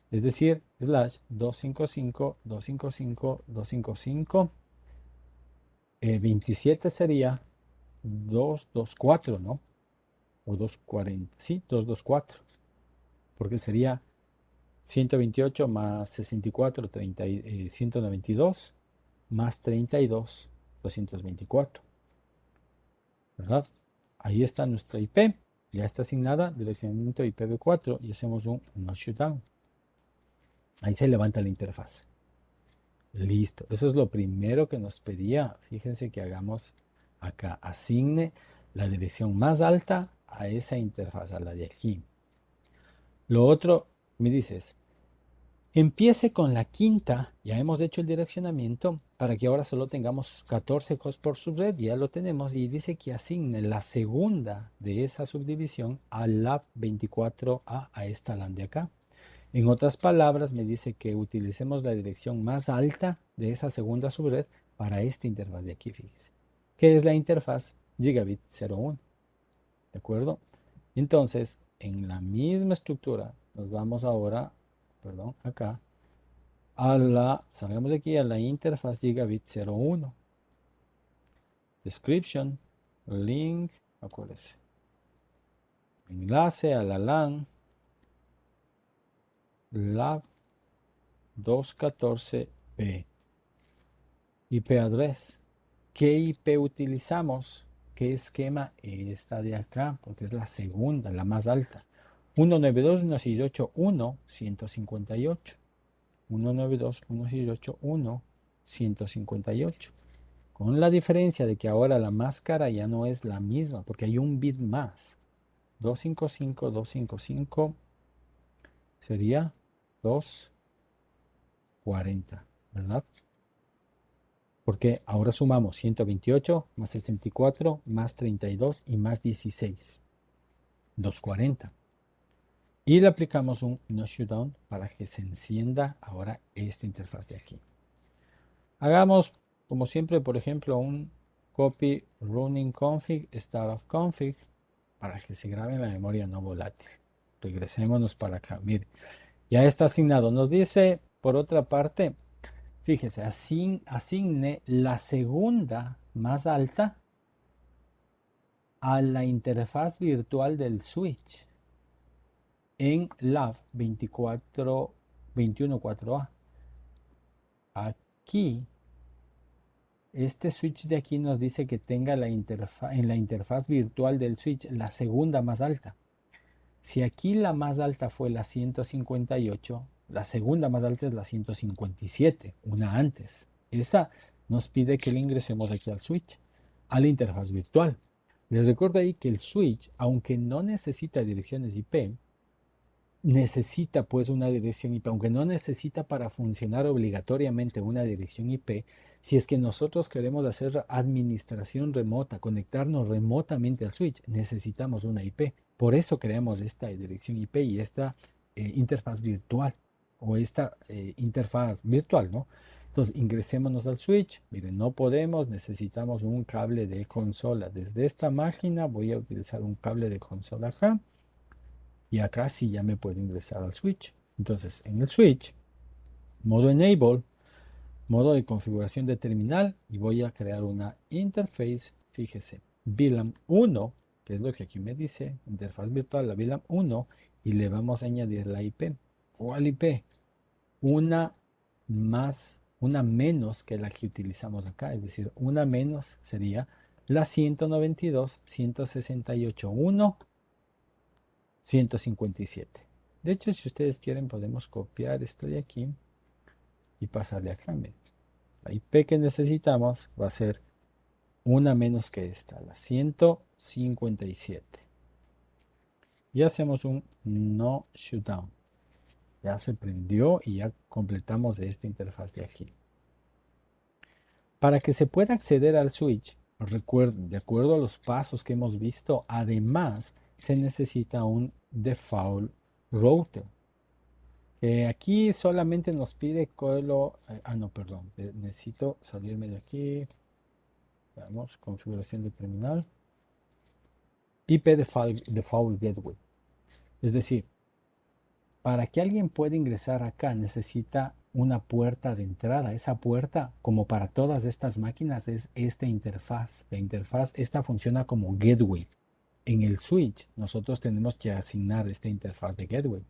Es decir, slash 255.255.255. 27 sería 224, ¿no? O 240. Sí, 224. Porque sería 128 más 64, 192 más 32, 224. ¿Verdad? Ahí está nuestra IP, ya está asignada direccionamiento IPv4 y hacemos un no shutdown. Ahí se levanta la interfaz. Listo, eso es lo primero que nos pedía. Fíjense que hagamos acá, asigne la dirección más alta a esa interfaz, a la de aquí. Lo otro, me dices, empiece con la quinta, ya hemos hecho el direccionamiento para que ahora solo tengamos 14 hosts por subred, ya lo tenemos, y dice que asigne la segunda de esa subdivisión al LAV 24A, a esta LAN de acá. En otras palabras, me dice que utilicemos la dirección más alta de esa segunda subred para esta interfaz de aquí, fíjese, que es la interfaz Gigabit 01. ¿De acuerdo? Entonces, en la misma estructura, nos vamos ahora, perdón, acá, salgamos de aquí a la interfaz Gigabit 01. Description, link, acuérdense. Enlace a la LAN, LAV 214p. IP address. ¿Qué IP utilizamos? ¿Qué esquema? Esta de acá, porque es la segunda, la más alta. 192.168.1.158. 192.168.1.158. Con la diferencia de que ahora la máscara ya no es la misma, porque hay un bit más. 255 sería 240, ¿verdad? Porque ahora sumamos 128 más 64 más 32 y más 16. 240. Y le aplicamos un no shutdown para que se encienda ahora esta interfaz de aquí. Hagamos, como siempre, por ejemplo, un copy running config start of config para que se grabe en la memoria no volátil. Regresémonos para acá. Mire, ya está asignado. Nos dice, por otra parte, fíjese, asigne la segunda más alta a la interfaz virtual del switch en LAV 21.4a. Aquí, este switch de aquí nos dice que tenga en la interfaz virtual del switch la segunda más alta. Si aquí la más alta fue la 158, la segunda más alta es la 157, una antes. Esa nos pide que le ingresemos aquí al switch, a la interfaz virtual. Les recuerdo ahí que el switch, aunque no necesita direcciones IP, necesita pues una dirección IP, aunque no necesita para funcionar obligatoriamente una dirección IP. Si es que nosotros queremos hacer administración remota, conectarnos remotamente al switch, necesitamos una IP. Por eso creamos esta dirección IP y esta interfaz virtual, o esta interfaz virtual, ¿no? Entonces, ingresémonos al switch. Miren, no podemos, necesitamos un cable de consola. Desde esta máquina voy a utilizar un cable de consola acá. Y acá sí ya me puedo ingresar al switch. Entonces, en el switch, modo enable, modo de configuración de terminal, y voy a crear una interface. Fíjese, VLAN 1, que es lo que aquí me dice, interfaz virtual, la VLAN 1, y le vamos a añadir la IP. ¿Cuál IP? Una menos que la que utilizamos acá, es decir, una menos sería la 192.168.1.157. De hecho, si ustedes quieren, podemos copiar esto de aquí y pasarle acá. La IP que necesitamos va a ser una menos que esta, la 157. Y hacemos un no shutdown. Ya se prendió y ya completamos esta interfaz de aquí. Para que se pueda acceder al switch, recuerden, de acuerdo a los pasos que hemos visto, además se necesita un default router. Aquí solamente nos pide no, perdón, necesito salirme de aquí. Veamos, configuración de terminal. IP default gateway. Es decir, para que alguien pueda ingresar acá necesita una puerta de entrada. Esa puerta, como para todas estas máquinas, es esta interfaz. La interfaz, esta funciona como gateway. En el switch, nosotros tenemos que asignar esta interfaz de gateway.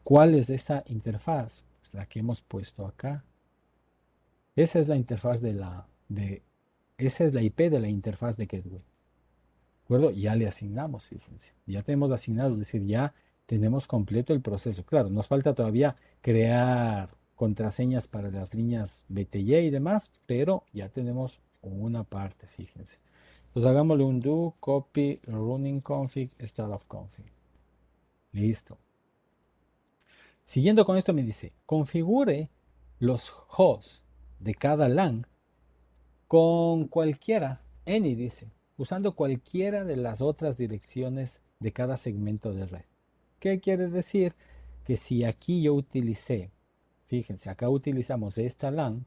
¿Cuál es esa interfaz? Pues la que hemos puesto acá. Esa es la interfaz esa es la IP de la interfaz de gateway. ¿De acuerdo? Ya le asignamos, fíjense. Ya tenemos asignado, es decir, ya tenemos completo el proceso. Claro, nos falta todavía crear contraseñas para las líneas BTY y demás, pero ya tenemos una parte, fíjense. Entonces hagámosle un do, copy, running config, start of config. Listo. Siguiendo con esto me dice, configure los hosts de cada LAN con cualquiera, any dice, usando cualquiera de las otras direcciones de cada segmento de red. ¿Qué quiere decir? Que si aquí yo utilicé, fíjense, acá utilizamos esta LAN,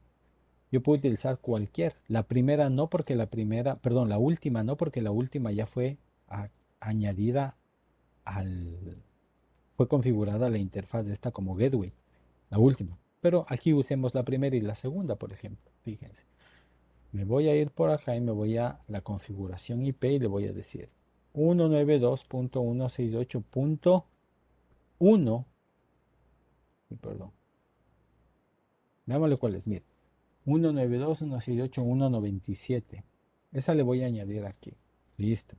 yo puedo utilizar cualquier. La primera no porque la última no porque la última ya fue añadida fue configurada la interfaz de esta como gateway, la última. Pero aquí usemos la primera y la segunda, por ejemplo. Fíjense. Me voy a ir por acá y me voy a la configuración IP y le voy a decir 192.168.1. Perdón. Veámosle cuál es. Mire. 192.168.1.97. Esa le voy a añadir aquí. Listo.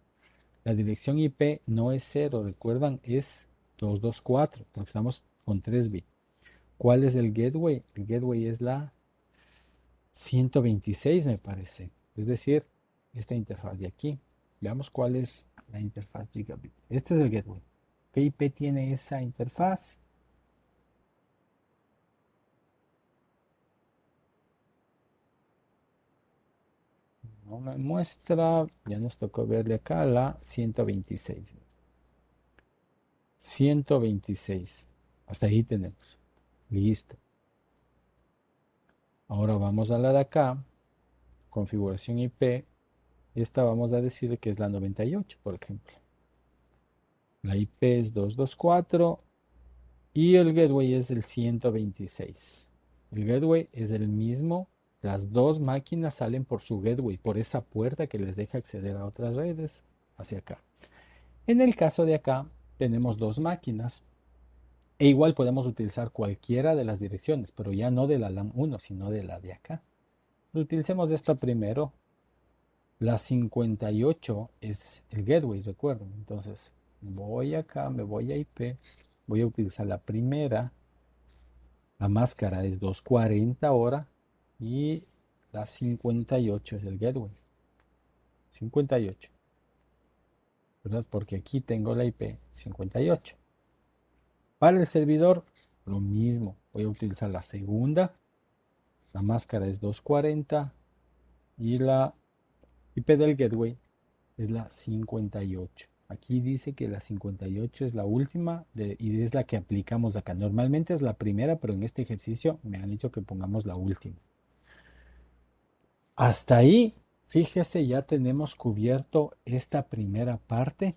La dirección IP no es 0, recuerdan, es 224, porque estamos con 3 bits. ¿Cuál es el gateway? El gateway es la 126, me parece. Es decir, esta interfaz de aquí. Veamos cuál es la interfaz gigabit. Este es el gateway. ¿Qué IP tiene esa interfaz? No me muestra, ya nos tocó verle acá la 126. 126. Hasta ahí tenemos. Listo. Ahora vamos a la de acá. Configuración IP. Esta vamos a decir que es la 98, por ejemplo. La IP es 224 y el gateway es el 126. El gateway es el mismo. Las dos máquinas salen por su gateway, por esa puerta que les deja acceder a otras redes hacia acá. En el caso de acá, tenemos dos máquinas. E igual podemos utilizar cualquiera de las direcciones, pero ya no de la LAN 1, sino de la de acá. Utilicemos esta primero. La 58 es el gateway, recuerden. Entonces, voy acá, me voy a IP. Voy a utilizar la primera. La máscara es 240 ahora. Y la 58 es el gateway. 58. ¿Verdad? Porque aquí tengo la IP 58. Para el servidor, lo mismo. Voy a utilizar la segunda. La máscara es 240. Y la IP del gateway es la 58. Aquí dice que la 58 es la última y es la que aplicamos acá. Normalmente es la primera, pero en este ejercicio me han dicho que pongamos la última. Hasta ahí, fíjese, ya tenemos cubierto esta primera parte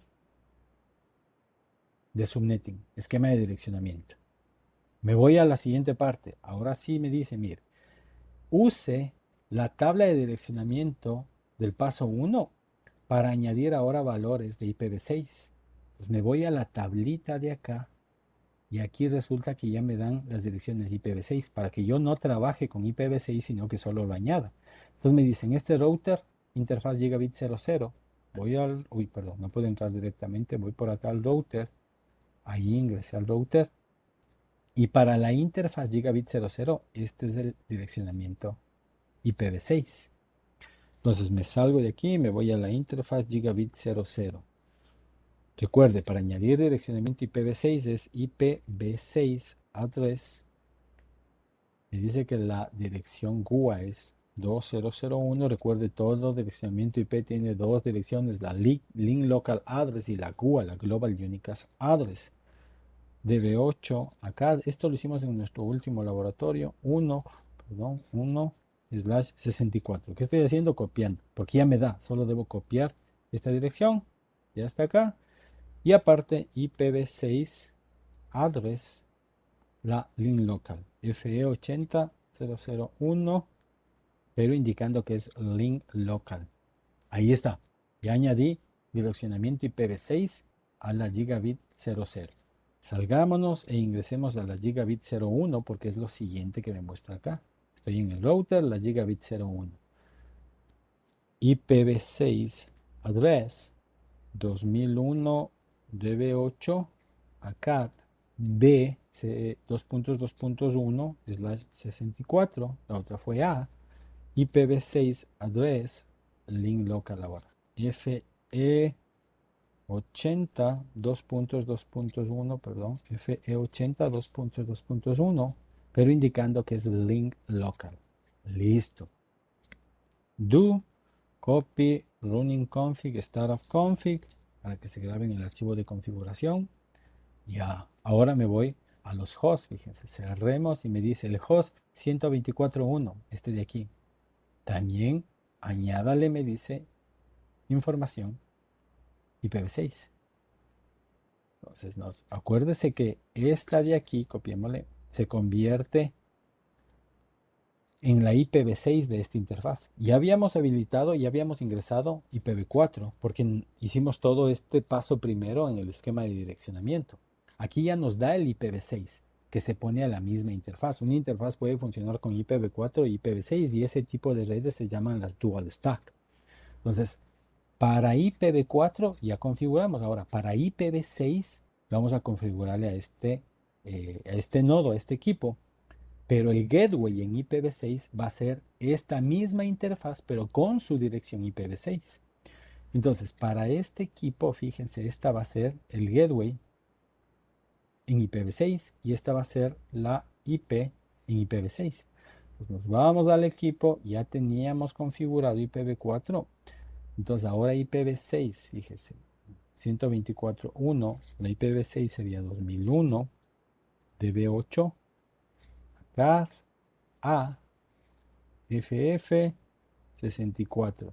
de subnetting, esquema de direccionamiento. Me voy a la siguiente parte. Ahora sí me dice, mire, use la tabla de direccionamiento del paso 1 para añadir ahora valores de IPv6. Pues me voy a la tablita de acá y aquí resulta que ya me dan las direcciones IPv6 para que yo no trabaje con IPv6, sino que solo lo añada. Entonces me dicen, este router, interfaz gigabit 00. Voy al, uy, perdón, no puedo entrar directamente, voy por acá al router, ahí ingresé al router y para la interfaz gigabit 00, este es el direccionamiento IPv6. Entonces me salgo de aquí y me voy a la interfaz gigabit 00. Recuerde, para añadir direccionamiento IPv6 es IPv6 address. Me dice que la dirección GUA es 2001. Recuerde, todo direccionamiento IP tiene dos direcciones, la link local address y la GUA, la global unicast address. DB8, acá, esto lo hicimos en nuestro último laboratorio, 1/64. ¿Qué estoy haciendo? Copiando, porque ya me da, solo debo copiar esta dirección, ya está acá. Y aparte, IPv6 address, la link local, FE80001, pero indicando que es link local. Ahí está. Ya añadí direccionamiento IPv6 a la gigabit 00. Salgámonos e ingresemos a la gigabit 01 porque es lo siguiente que me muestra acá. Estoy en el router, la gigabit 01. IPv6 address 2001 DB8 ACAT B 2.2.1/64. La otra fue A. IPv6 address link local ahora. FE80 2.2.1, perdón, FE80 2.2.1, pero indicando que es link local. Listo. Do copy running config start of config para que se grabe en el archivo de configuración. Ya, ahora me voy a los hosts, fíjense, cerremos y me dice el host 124.1, este de aquí. También añádale, me dice, información IPv6. Entonces, acuérdese que esta de aquí, copiémosle, se convierte en la IPv6 de esta interfaz. Ya habíamos habilitado, ya habíamos ingresado IPv4, porque hicimos todo este paso primero en el esquema de direccionamiento. Aquí ya nos da el IPv6, que se pone a la misma interfaz. Una interfaz puede funcionar con IPv4 y IPv6, y ese tipo de redes se llaman las dual stack. Entonces, para IPv4 ya configuramos. Ahora, para IPv6 vamos a configurarle a este nodo, a este equipo. Pero el gateway en IPv6 va a ser esta misma interfaz, pero con su dirección IPv6. Entonces, para este equipo, fíjense, esta va a ser el gateway en IPv6 y esta va a ser la IP en IPv6. Pues nos vamos al equipo, ya teníamos configurado IPv4. Entonces, ahora IPv6, fíjese, 124.1, la IPv6 sería 2001, DB8, CAD, A, FF 64.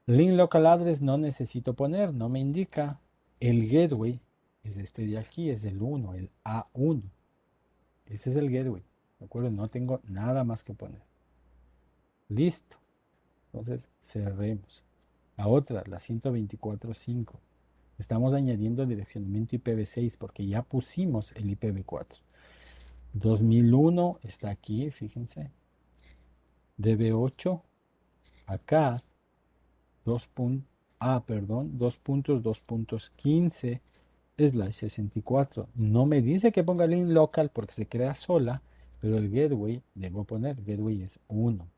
Link local address no necesito poner, no me indica. El gateway es este de aquí, es el 1, el A1. Ese es el gateway. ¿De acuerdo? No tengo nada más que poner. Listo. Entonces cerremos. La otra, la 124.5. Estamos añadiendo direccionamiento IPv6 porque ya pusimos el IPv4. 2001 está aquí, fíjense. DB8, acá, 2.2.15/64. No me dice que ponga link local porque se crea sola, pero el gateway, debo poner, gateway es 1.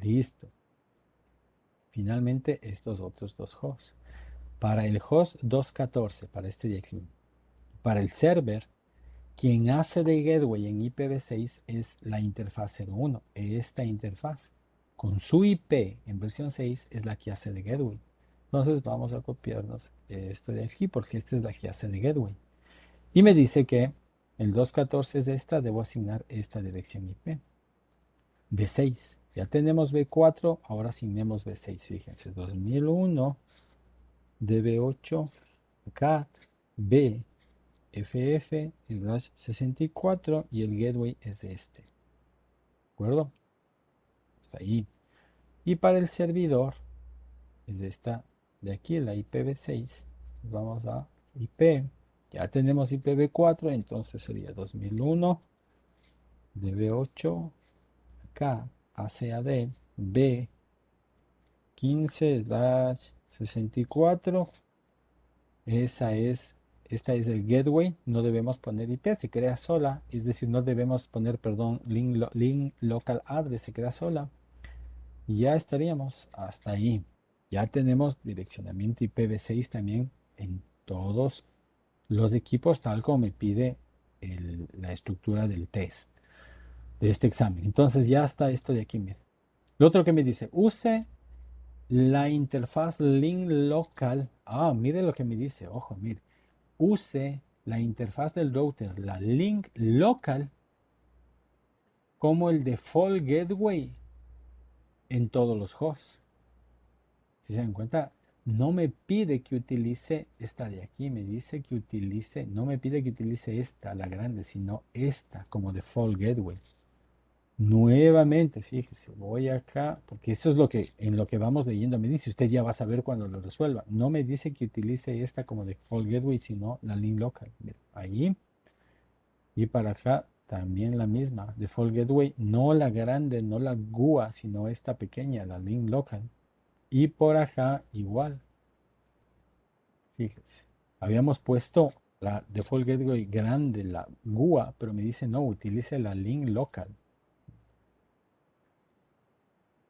Listo. Finalmente, estos otros dos hosts. Para el host 214, para este de aquí. Para el server, quien hace de gateway en IPv6 es la interfaz 01. Esta interfaz, con su IP en versión 6, es la que hace de gateway. Entonces vamos a copiarnos esto de aquí, porque esta es la que hace de gateway. Y me dice que el 214 es esta, debo asignar esta dirección IP. B6. Ya tenemos B4, ahora asignemos B6. Fíjense, 2001 DB8 cat B FF/64 y el gateway es este. ¿De acuerdo? Está ahí. Y para el servidor es esta de aquí, la IPv6. Vamos a IP. Ya tenemos IPv4, entonces sería 2001 DB8 K ACAD B 15/64. Esta es el gateway. No debemos poner IP, se crea sola. Es decir, no debemos poner, perdón, link local address, se crea sola. Y ya estaríamos hasta ahí. Ya tenemos direccionamiento IPv6 también en todos los equipos, tal como me pide la estructura del test de este examen. Entonces ya está esto de aquí, miren. Lo otro que me dice, use la interfaz link local. Ah, mire lo que me dice, ojo, mire. Use la interfaz del router, la link local, como el default gateway en todos los hosts. Si se dan cuenta, no me pide que utilice esta de aquí, me dice que utilice, no me pide que utilice esta, la grande, sino esta como default gateway. Nuevamente, fíjese, voy acá, porque eso es en lo que vamos leyendo. Me dice, usted ya va a saber cuando lo resuelva. No me dice que utilice esta como default gateway, sino la link local. Mira, ahí. Y para acá también la misma, default gateway, no la grande, no la GUA, sino esta pequeña, la link local. Y por acá igual. Fíjense, habíamos puesto la default gateway grande, la GUA, pero me dice no, utilice la link local.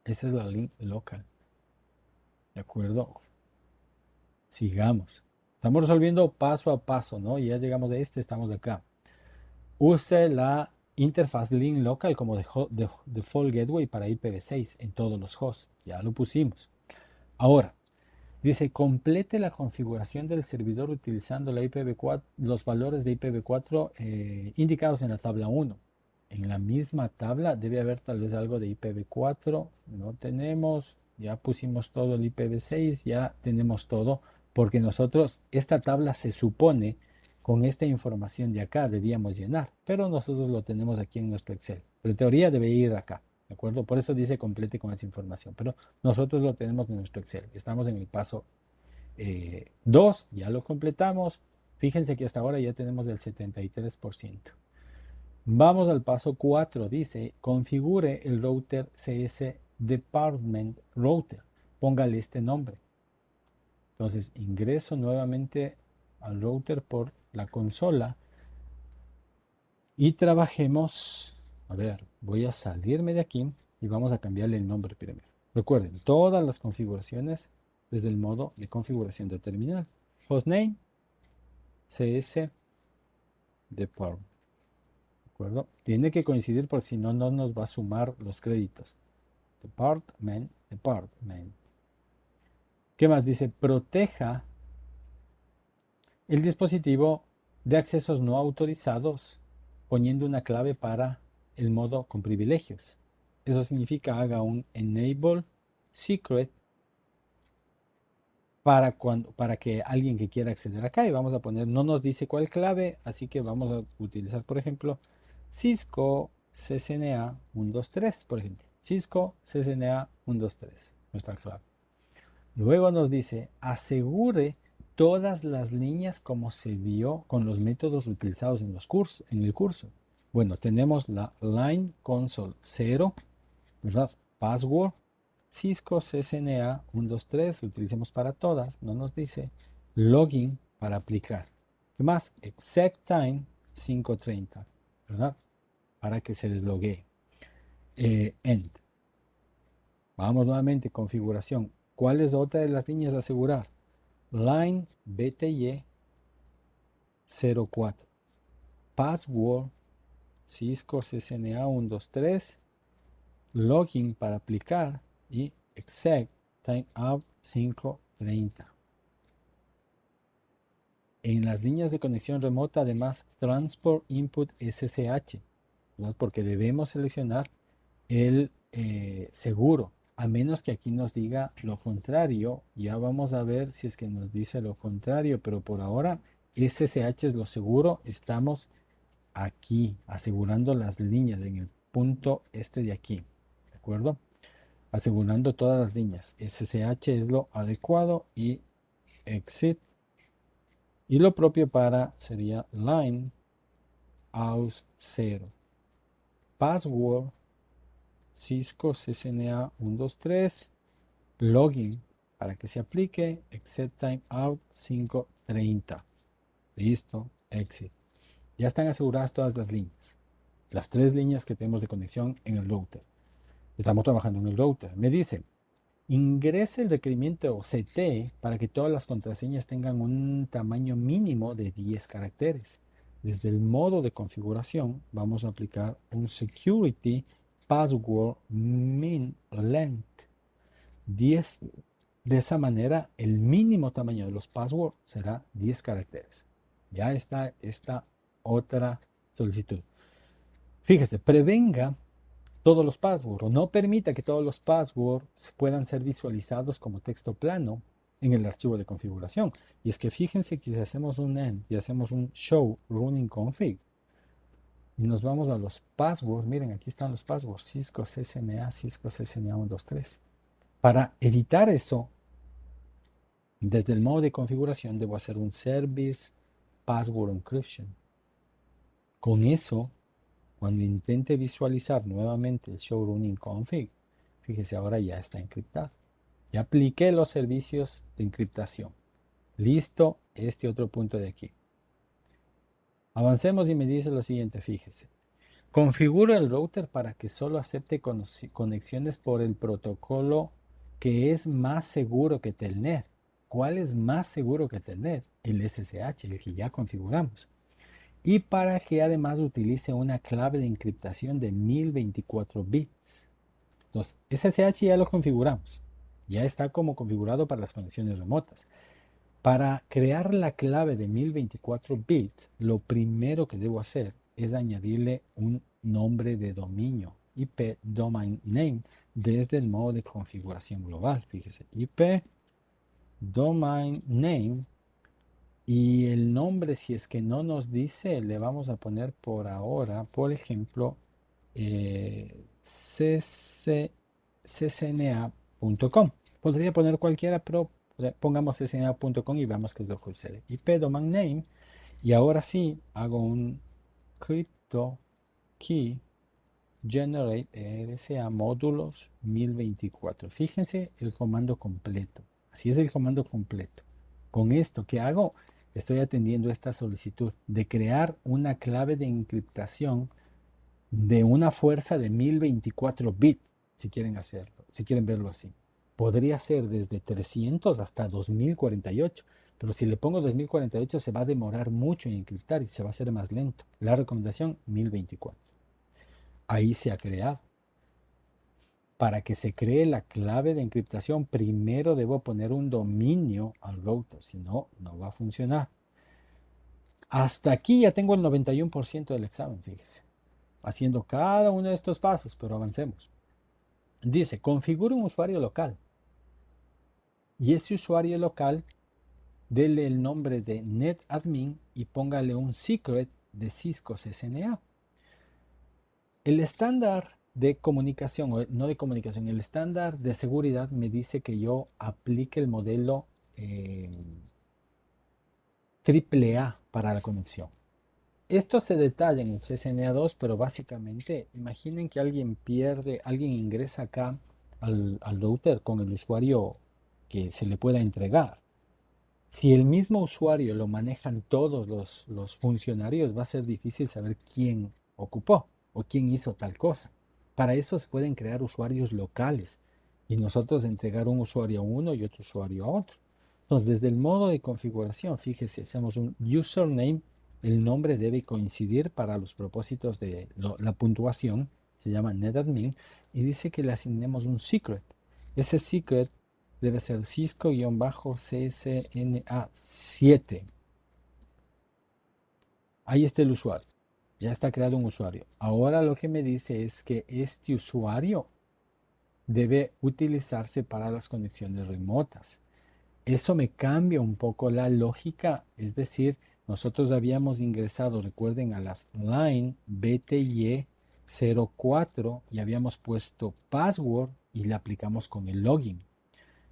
Esa es la link local. ¿De acuerdo? Sigamos. Estamos resolviendo paso a paso, ¿no? Ya llegamos de estamos de acá. Use la interfaz link local como default gateway para IPv6 en todos los hosts. Ya lo pusimos. Ahora, dice, complete la configuración del servidor utilizando la IPv4, los valores de IPv4 indicados en la tabla 1. En la misma tabla debe haber tal vez algo de IPv4. No tenemos. Ya pusimos todo el IPv6. Ya tenemos todo. Porque nosotros, esta tabla se supone, con esta información de acá debíamos llenar. Pero nosotros lo tenemos aquí en nuestro Excel. Pero en teoría debe ir acá. ¿De acuerdo? Por eso dice complete con esa información. Pero nosotros lo tenemos en nuestro Excel. Estamos en el paso 2. Ya lo completamos. Fíjense que hasta ahora ya tenemos el 73%. Vamos al paso 4. Dice, configure el router CS Department Router. Póngale este nombre. Entonces, ingreso nuevamente al router por la consola y trabajemos. A ver, voy a salirme de aquí y vamos a cambiarle el nombre primero. Recuerden, todas las configuraciones desde el modo de configuración de terminal. Hostname, CS Department. ¿De acuerdo? Tiene que coincidir porque si no, no nos va a sumar los créditos. Department. ¿Qué más? Dice, proteja el dispositivo de accesos no autorizados poniendo una clave para el modo con privilegios. Eso significa haga un enable secret para que alguien que quiera acceder acá, y vamos a poner, no nos dice cuál clave, así que vamos a utilizar, por ejemplo, Cisco CCNA 123, por ejemplo. Cisco CCNA 123, nuestra clave. Luego nos dice, asegure todas las líneas como se vio con los métodos utilizados en el curso. Bueno, tenemos la line console 0, ¿verdad? Password, Cisco CCNA 123, lo utilicemos para todas, no nos dice. Login para aplicar. ¿Qué más? Exec time 5:30, ¿verdad? Para que se deslogue. End. Vamos nuevamente, configuración. ¿Cuál es otra de las líneas a asegurar? Line BTY 04. Password Cisco CCNA 123. Login para aplicar y exec timeout 5:30. En las líneas de conexión remota, además, transport input SSH, ¿verdad? Porque debemos seleccionar el seguro, a menos que aquí nos diga lo contrario. Ya vamos a ver si es que nos dice lo contrario, pero por ahora SSH es lo seguro. Estamos aquí asegurando las líneas en el punto este de aquí, ¿de acuerdo? Asegurando todas las líneas. SSH es lo adecuado y exit. Y lo propio para sería line aus 0. Password Cisco CCNA 123. Login para que se aplique. Exit time out 5:30. Listo. Exit. Ya están aseguradas todas las líneas. Las 3 líneas que tenemos de conexión en el router. Estamos trabajando en el router. Me dice, ingrese el requerimiento CT para que todas las contraseñas tengan un tamaño mínimo de 10 caracteres. Desde el modo de configuración vamos a aplicar un Security Password Min Length 10. De esa manera, el mínimo tamaño de los passwords será 10 caracteres. Ya está esta otra solicitud. Fíjese, prevenga todos los passwords o no permita que todos los passwords puedan ser visualizados como texto plano en el archivo de configuración. Y es que fíjense que si hacemos un end y hacemos un show running config y nos vamos a los passwords, miren, aquí están los passwords, Cisco CCNA 123. Para evitar eso, desde el modo de configuración debo hacer un Service Password Encryption. Con eso, cuando intente visualizar nuevamente el show running config, fíjese, ahora ya está encriptado. Ya apliqué los servicios de encriptación. Listo, este otro punto de aquí. Avancemos y me dice lo siguiente, fíjese. Configuro el router para que solo acepte conexiones por el protocolo que es más seguro que Telnet. ¿Cuál es más seguro que Telnet? El SSH, el que ya configuramos. Y para que además utilice una clave de encriptación de 1024 bits. Entonces, SSH ya lo configuramos. Ya está como configurado para las conexiones remotas. Para crear la clave de 1024 bits, lo primero que debo hacer es añadirle un nombre de dominio, IP Domain Name, desde el modo de configuración global. Fíjese, IP Domain Name. Y el nombre, si es que no nos dice, le vamos a poner por ahora, por ejemplo, ccna.com. Podría poner cualquiera, pero pongamos ccna.com y veamos qué es lo que sucede. IP domain name. Y ahora sí, hago un crypto key generate RSA módulos 1024. Fíjense el comando completo. Así es el comando completo. Con esto, ¿qué hago? Estoy atendiendo esta solicitud de crear una clave de encriptación de una fuerza de 1024 bits, si quieren hacerlo, si quieren verlo así. Podría ser desde 300 hasta 2048, pero si le pongo 2048 se va a demorar mucho en encriptar y se va a hacer más lento. La recomendación, 1024. Ahí se ha creado. Para que se cree la clave de encriptación, primero debo poner un dominio al router, si no, no va a funcionar. Hasta aquí ya tengo el 91% del examen, fíjese. Haciendo cada uno de estos pasos, pero avancemos. Dice, configura un usuario local. Y ese usuario local, dele el nombre de netadmin y póngale un secret de Cisco CCNA. El estándar de comunicación, o no de comunicación, el estándar de seguridad me dice que yo aplique el modelo AAA para la conexión. Esto se detalla en el CCNA 2, pero básicamente imaginen que alguien ingresa acá al router con el usuario que se le pueda entregar. Si el mismo usuario lo manejan todos los funcionarios, va a ser difícil saber quién ocupó o quién hizo tal cosa. Para eso se pueden crear usuarios locales y nosotros entregar un usuario a uno y otro usuario a otro. Entonces, desde el modo de configuración, fíjese, hacemos un username, el nombre debe coincidir para los propósitos de la puntuación, se llama netadmin, y dice que le asignemos un secret. Ese secret debe ser Cisco-CCNA7. Ahí está el usuario. Ya está creado un usuario. Ahora lo que me dice es que este usuario debe utilizarse para las conexiones remotas. Eso me cambia un poco la lógica, es decir, nosotros habíamos ingresado, recuerden, a las line BTY 04 y habíamos puesto password y le aplicamos con el login.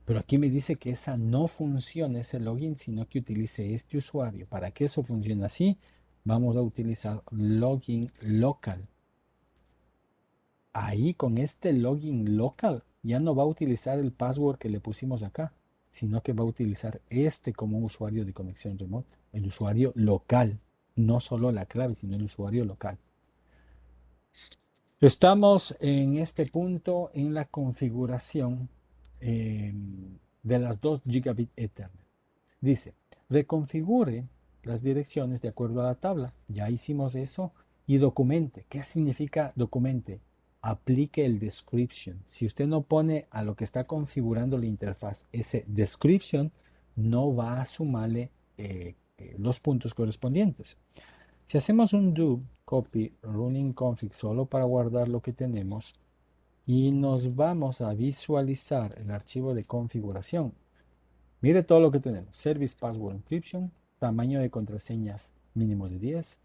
Pero aquí me dice que esa no funciona, ese login, sino que utilice este usuario. Para que eso funcione así, vamos a utilizar login local. Ahí con este login local ya no va a utilizar el password que le pusimos acá, sino que va a utilizar este como un usuario de conexión remota, el usuario local, no solo la clave, sino el usuario local. Estamos en este punto en la configuración de las 2 gigabit Ethernet. Dice, reconfigure las direcciones de acuerdo a la tabla. Ya hicimos eso. Y documente. ¿Qué significa documente? Aplique el description. Si usted no pone a lo que está configurando la interfaz ese description, no va a sumarle los puntos correspondientes. Si hacemos un do copy running config solo para guardar lo que tenemos y nos vamos a visualizar el archivo de configuración. Mire todo lo que tenemos. Service Password Encryption, tamaño de contraseñas mínimo de 10,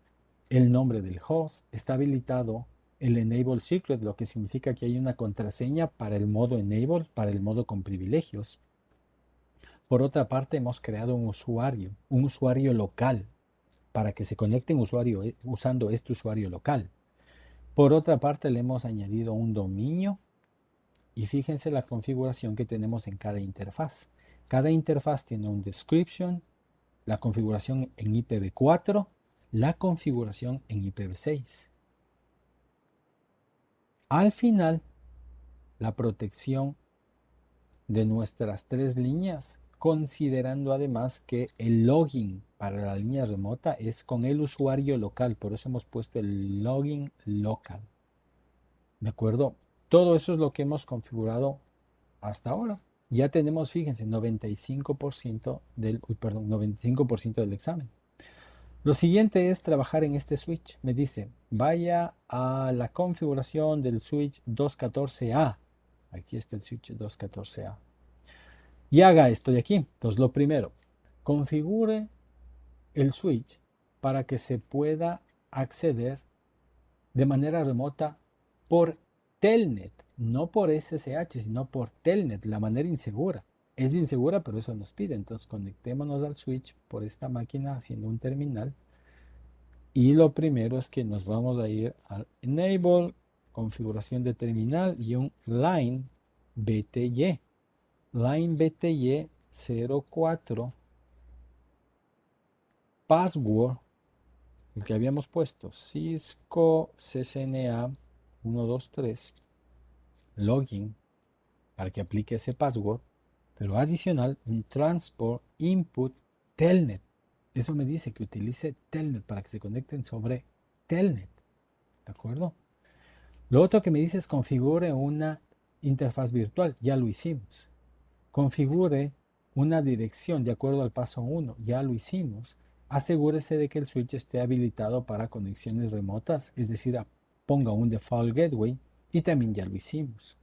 el nombre del host, está habilitado el Enable Secret, lo que significa que hay una contraseña para el modo Enable, para el modo con privilegios. Por otra parte, hemos creado un usuario local, para que se conecte un usuario usando este usuario local. Por otra parte, le hemos añadido un dominio y fíjense la configuración que tenemos en cada interfaz. Cada interfaz tiene un description, la configuración en IPv4, la configuración en IPv6. Al final, la protección de nuestras 3 líneas, considerando además que el login para la línea remota es con el usuario local, por eso hemos puesto el login local. ¿De acuerdo? Todo eso es lo que hemos configurado hasta ahora. Ya tenemos, fíjense, 95% del examen. Lo siguiente es trabajar en este switch. Me dice, vaya a la configuración del switch 214A. Aquí está el switch 214A. Y haga esto de aquí. Entonces, lo primero, configure el switch para que se pueda acceder de manera remota por Telnet, no por SSH, sino por Telnet, la manera insegura. Es insegura, pero eso nos pide. Entonces conectémonos al switch por esta máquina haciendo un terminal. Y lo primero es que nos vamos a ir al Enable, configuración de terminal y un Line BTY. Line BTY 04, password, el que habíamos puesto, Cisco CCNA 123, login, para que aplique ese password, pero adicional, un transport input telnet. Eso me dice que utilice telnet para que se conecten sobre telnet. ¿De acuerdo? Lo otro que me dice es configure una interfaz virtual. Ya lo hicimos. Configure una dirección de acuerdo al paso 1. Ya lo hicimos. Asegúrese de que el switch esté habilitado para conexiones remotas, es decir, ponga un default gateway y también ya lo hicimos.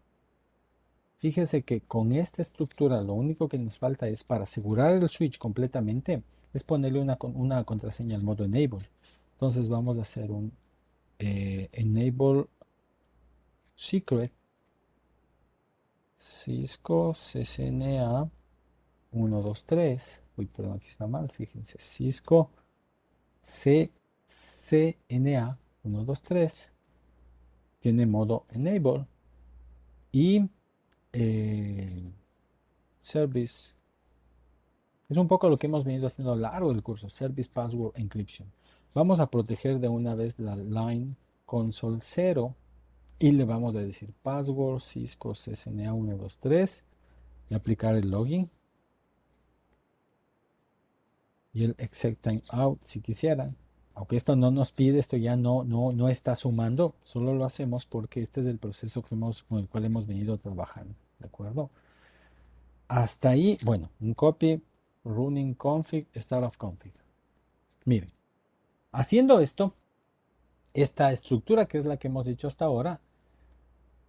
Fíjese que con esta estructura lo único que nos falta es para asegurar el switch completamente es ponerle una contraseña al modo enable. Entonces vamos a hacer un enable secret Cisco CCNA 123. Uy, perdón, aquí está mal, fíjense. Cisco CCNA 123 tiene modo enable y service. Es un poco lo que hemos venido haciendo a lo largo del curso. Service Password Encryption. Vamos a proteger de una vez la line console 0 y le vamos a decir password Cisco CCNA 123 y aplicar el login y el exec timeout si quisieran. Aunque esto no nos pide, esto ya no está sumando, solo lo hacemos porque este es el proceso con el cual hemos venido trabajando. ¿De acuerdo? Hasta ahí, bueno, un copy, running config, start of config. Miren, haciendo esto, esta estructura, que es la que hemos hecho hasta ahora,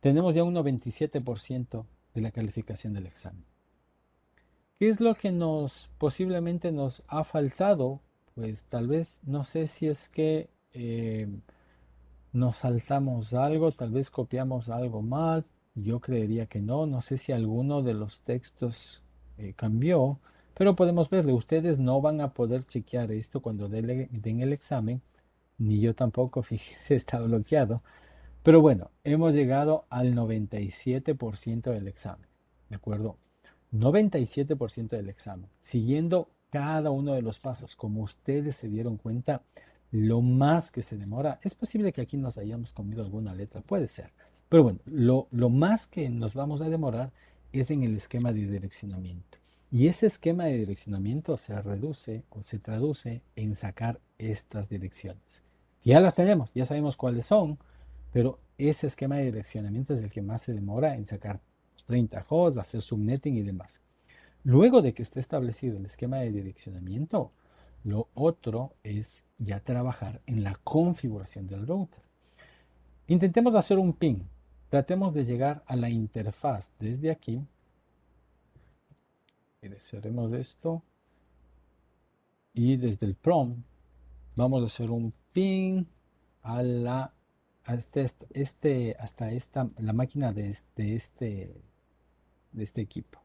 tenemos ya un 97% de la calificación del examen. ¿Qué es lo que posiblemente nos ha faltado? Pues tal vez, no sé si es que nos saltamos algo, tal vez copiamos algo mal. Yo creería que no. No sé si alguno de los textos cambió, pero podemos verle. Ustedes no van a poder chequear esto cuando den el examen, ni yo tampoco, fíjense, está bloqueado. Pero bueno, hemos llegado al 97% del examen, ¿de acuerdo? 97% del examen, siguiendo cada uno de los pasos. Como ustedes se dieron cuenta, lo más que se demora, es posible que aquí nos hayamos comido alguna letra, puede ser. Pero bueno, lo más que nos vamos a demorar es en el esquema de direccionamiento. Y ese esquema de direccionamiento se reduce o se traduce en sacar estas direcciones. Ya las tenemos, ya sabemos cuáles son, pero ese esquema de direccionamiento es el que más se demora en sacar los 30 hosts, hacer subnetting y demás. Luego de que esté establecido el esquema de direccionamiento, lo otro es ya trabajar en la configuración del router. Intentemos hacer un ping. Tratemos de llegar a la interfaz desde aquí. Cerremos esto. Y desde el prompt vamos a hacer un ping a la la máquina de este equipo.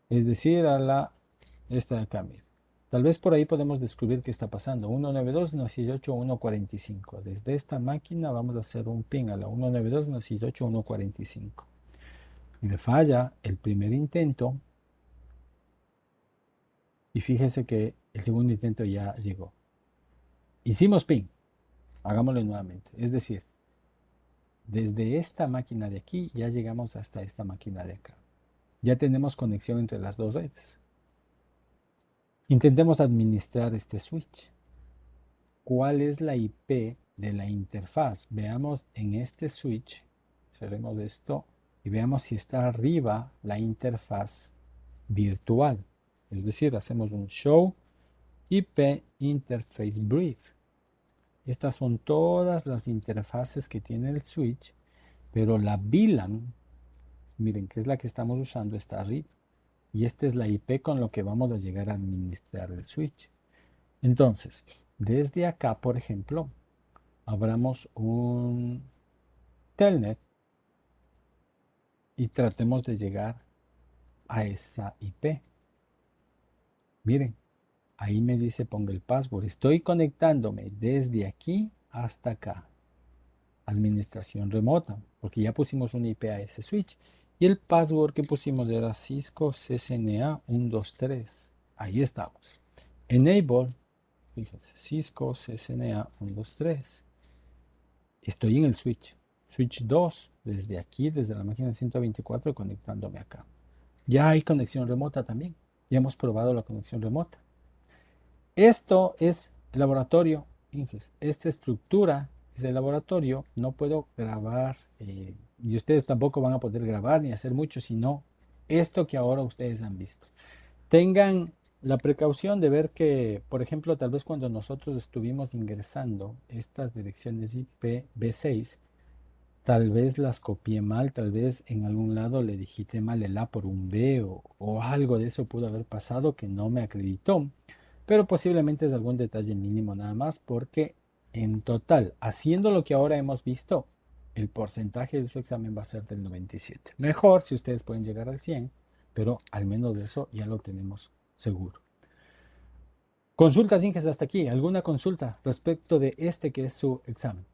Es decir, esta de acá, mira. Tal vez por ahí podemos descubrir qué está pasando. 192.168.145. Desde esta máquina vamos a hacer un ping a la 192.168.145. Y le falla el primer intento. Y fíjese que el segundo intento ya llegó. Hicimos ping. Hagámoslo nuevamente. Es decir, desde esta máquina de aquí ya llegamos hasta esta máquina de acá. Ya tenemos conexión entre las dos redes. Intentemos administrar este switch. ¿Cuál es la IP de la interfaz? Veamos en este switch. Cerremos esto y veamos si está arriba la interfaz virtual. Es decir, hacemos un show IP interface brief. Estas son todas las interfaces que tiene el switch, pero la VLAN, miren, que es la que estamos usando, está arriba. Y esta es la IP con lo que vamos a llegar a administrar el switch. Entonces, desde acá, por ejemplo, abramos un telnet y tratemos de llegar a esa IP. Miren, ahí me dice ponga el password. Estoy conectándome desde aquí hasta acá. Administración remota, porque ya pusimos una IP a ese switch. Y el password que pusimos era Cisco CCNA 123. Ahí estamos. Enable, fíjense, Cisco CCNA 123. Estoy en el switch. Switch 2, desde aquí, desde la máquina 124, conectándome acá. Ya hay conexión remota también. Ya hemos probado la conexión remota. Esto es el laboratorio. Fíjense, esta estructura es el laboratorio. No puedo grabar y ustedes tampoco van a poder grabar ni hacer mucho, sino esto que ahora ustedes han visto. Tengan la precaución de ver que, por ejemplo, tal vez cuando nosotros estuvimos ingresando estas direcciones IPv6, tal vez las copié mal, tal vez en algún lado le digité mal el A por un B o algo de eso pudo haber pasado que no me acreditó. Pero posiblemente es algún detalle mínimo nada más, porque en total, haciendo lo que ahora hemos visto, el porcentaje de su examen va a ser del 97. Mejor si ustedes pueden llegar al 100, pero al menos de eso ya lo tenemos seguro. Consultas, Inges, hasta aquí. ¿Alguna consulta respecto de este que es su examen?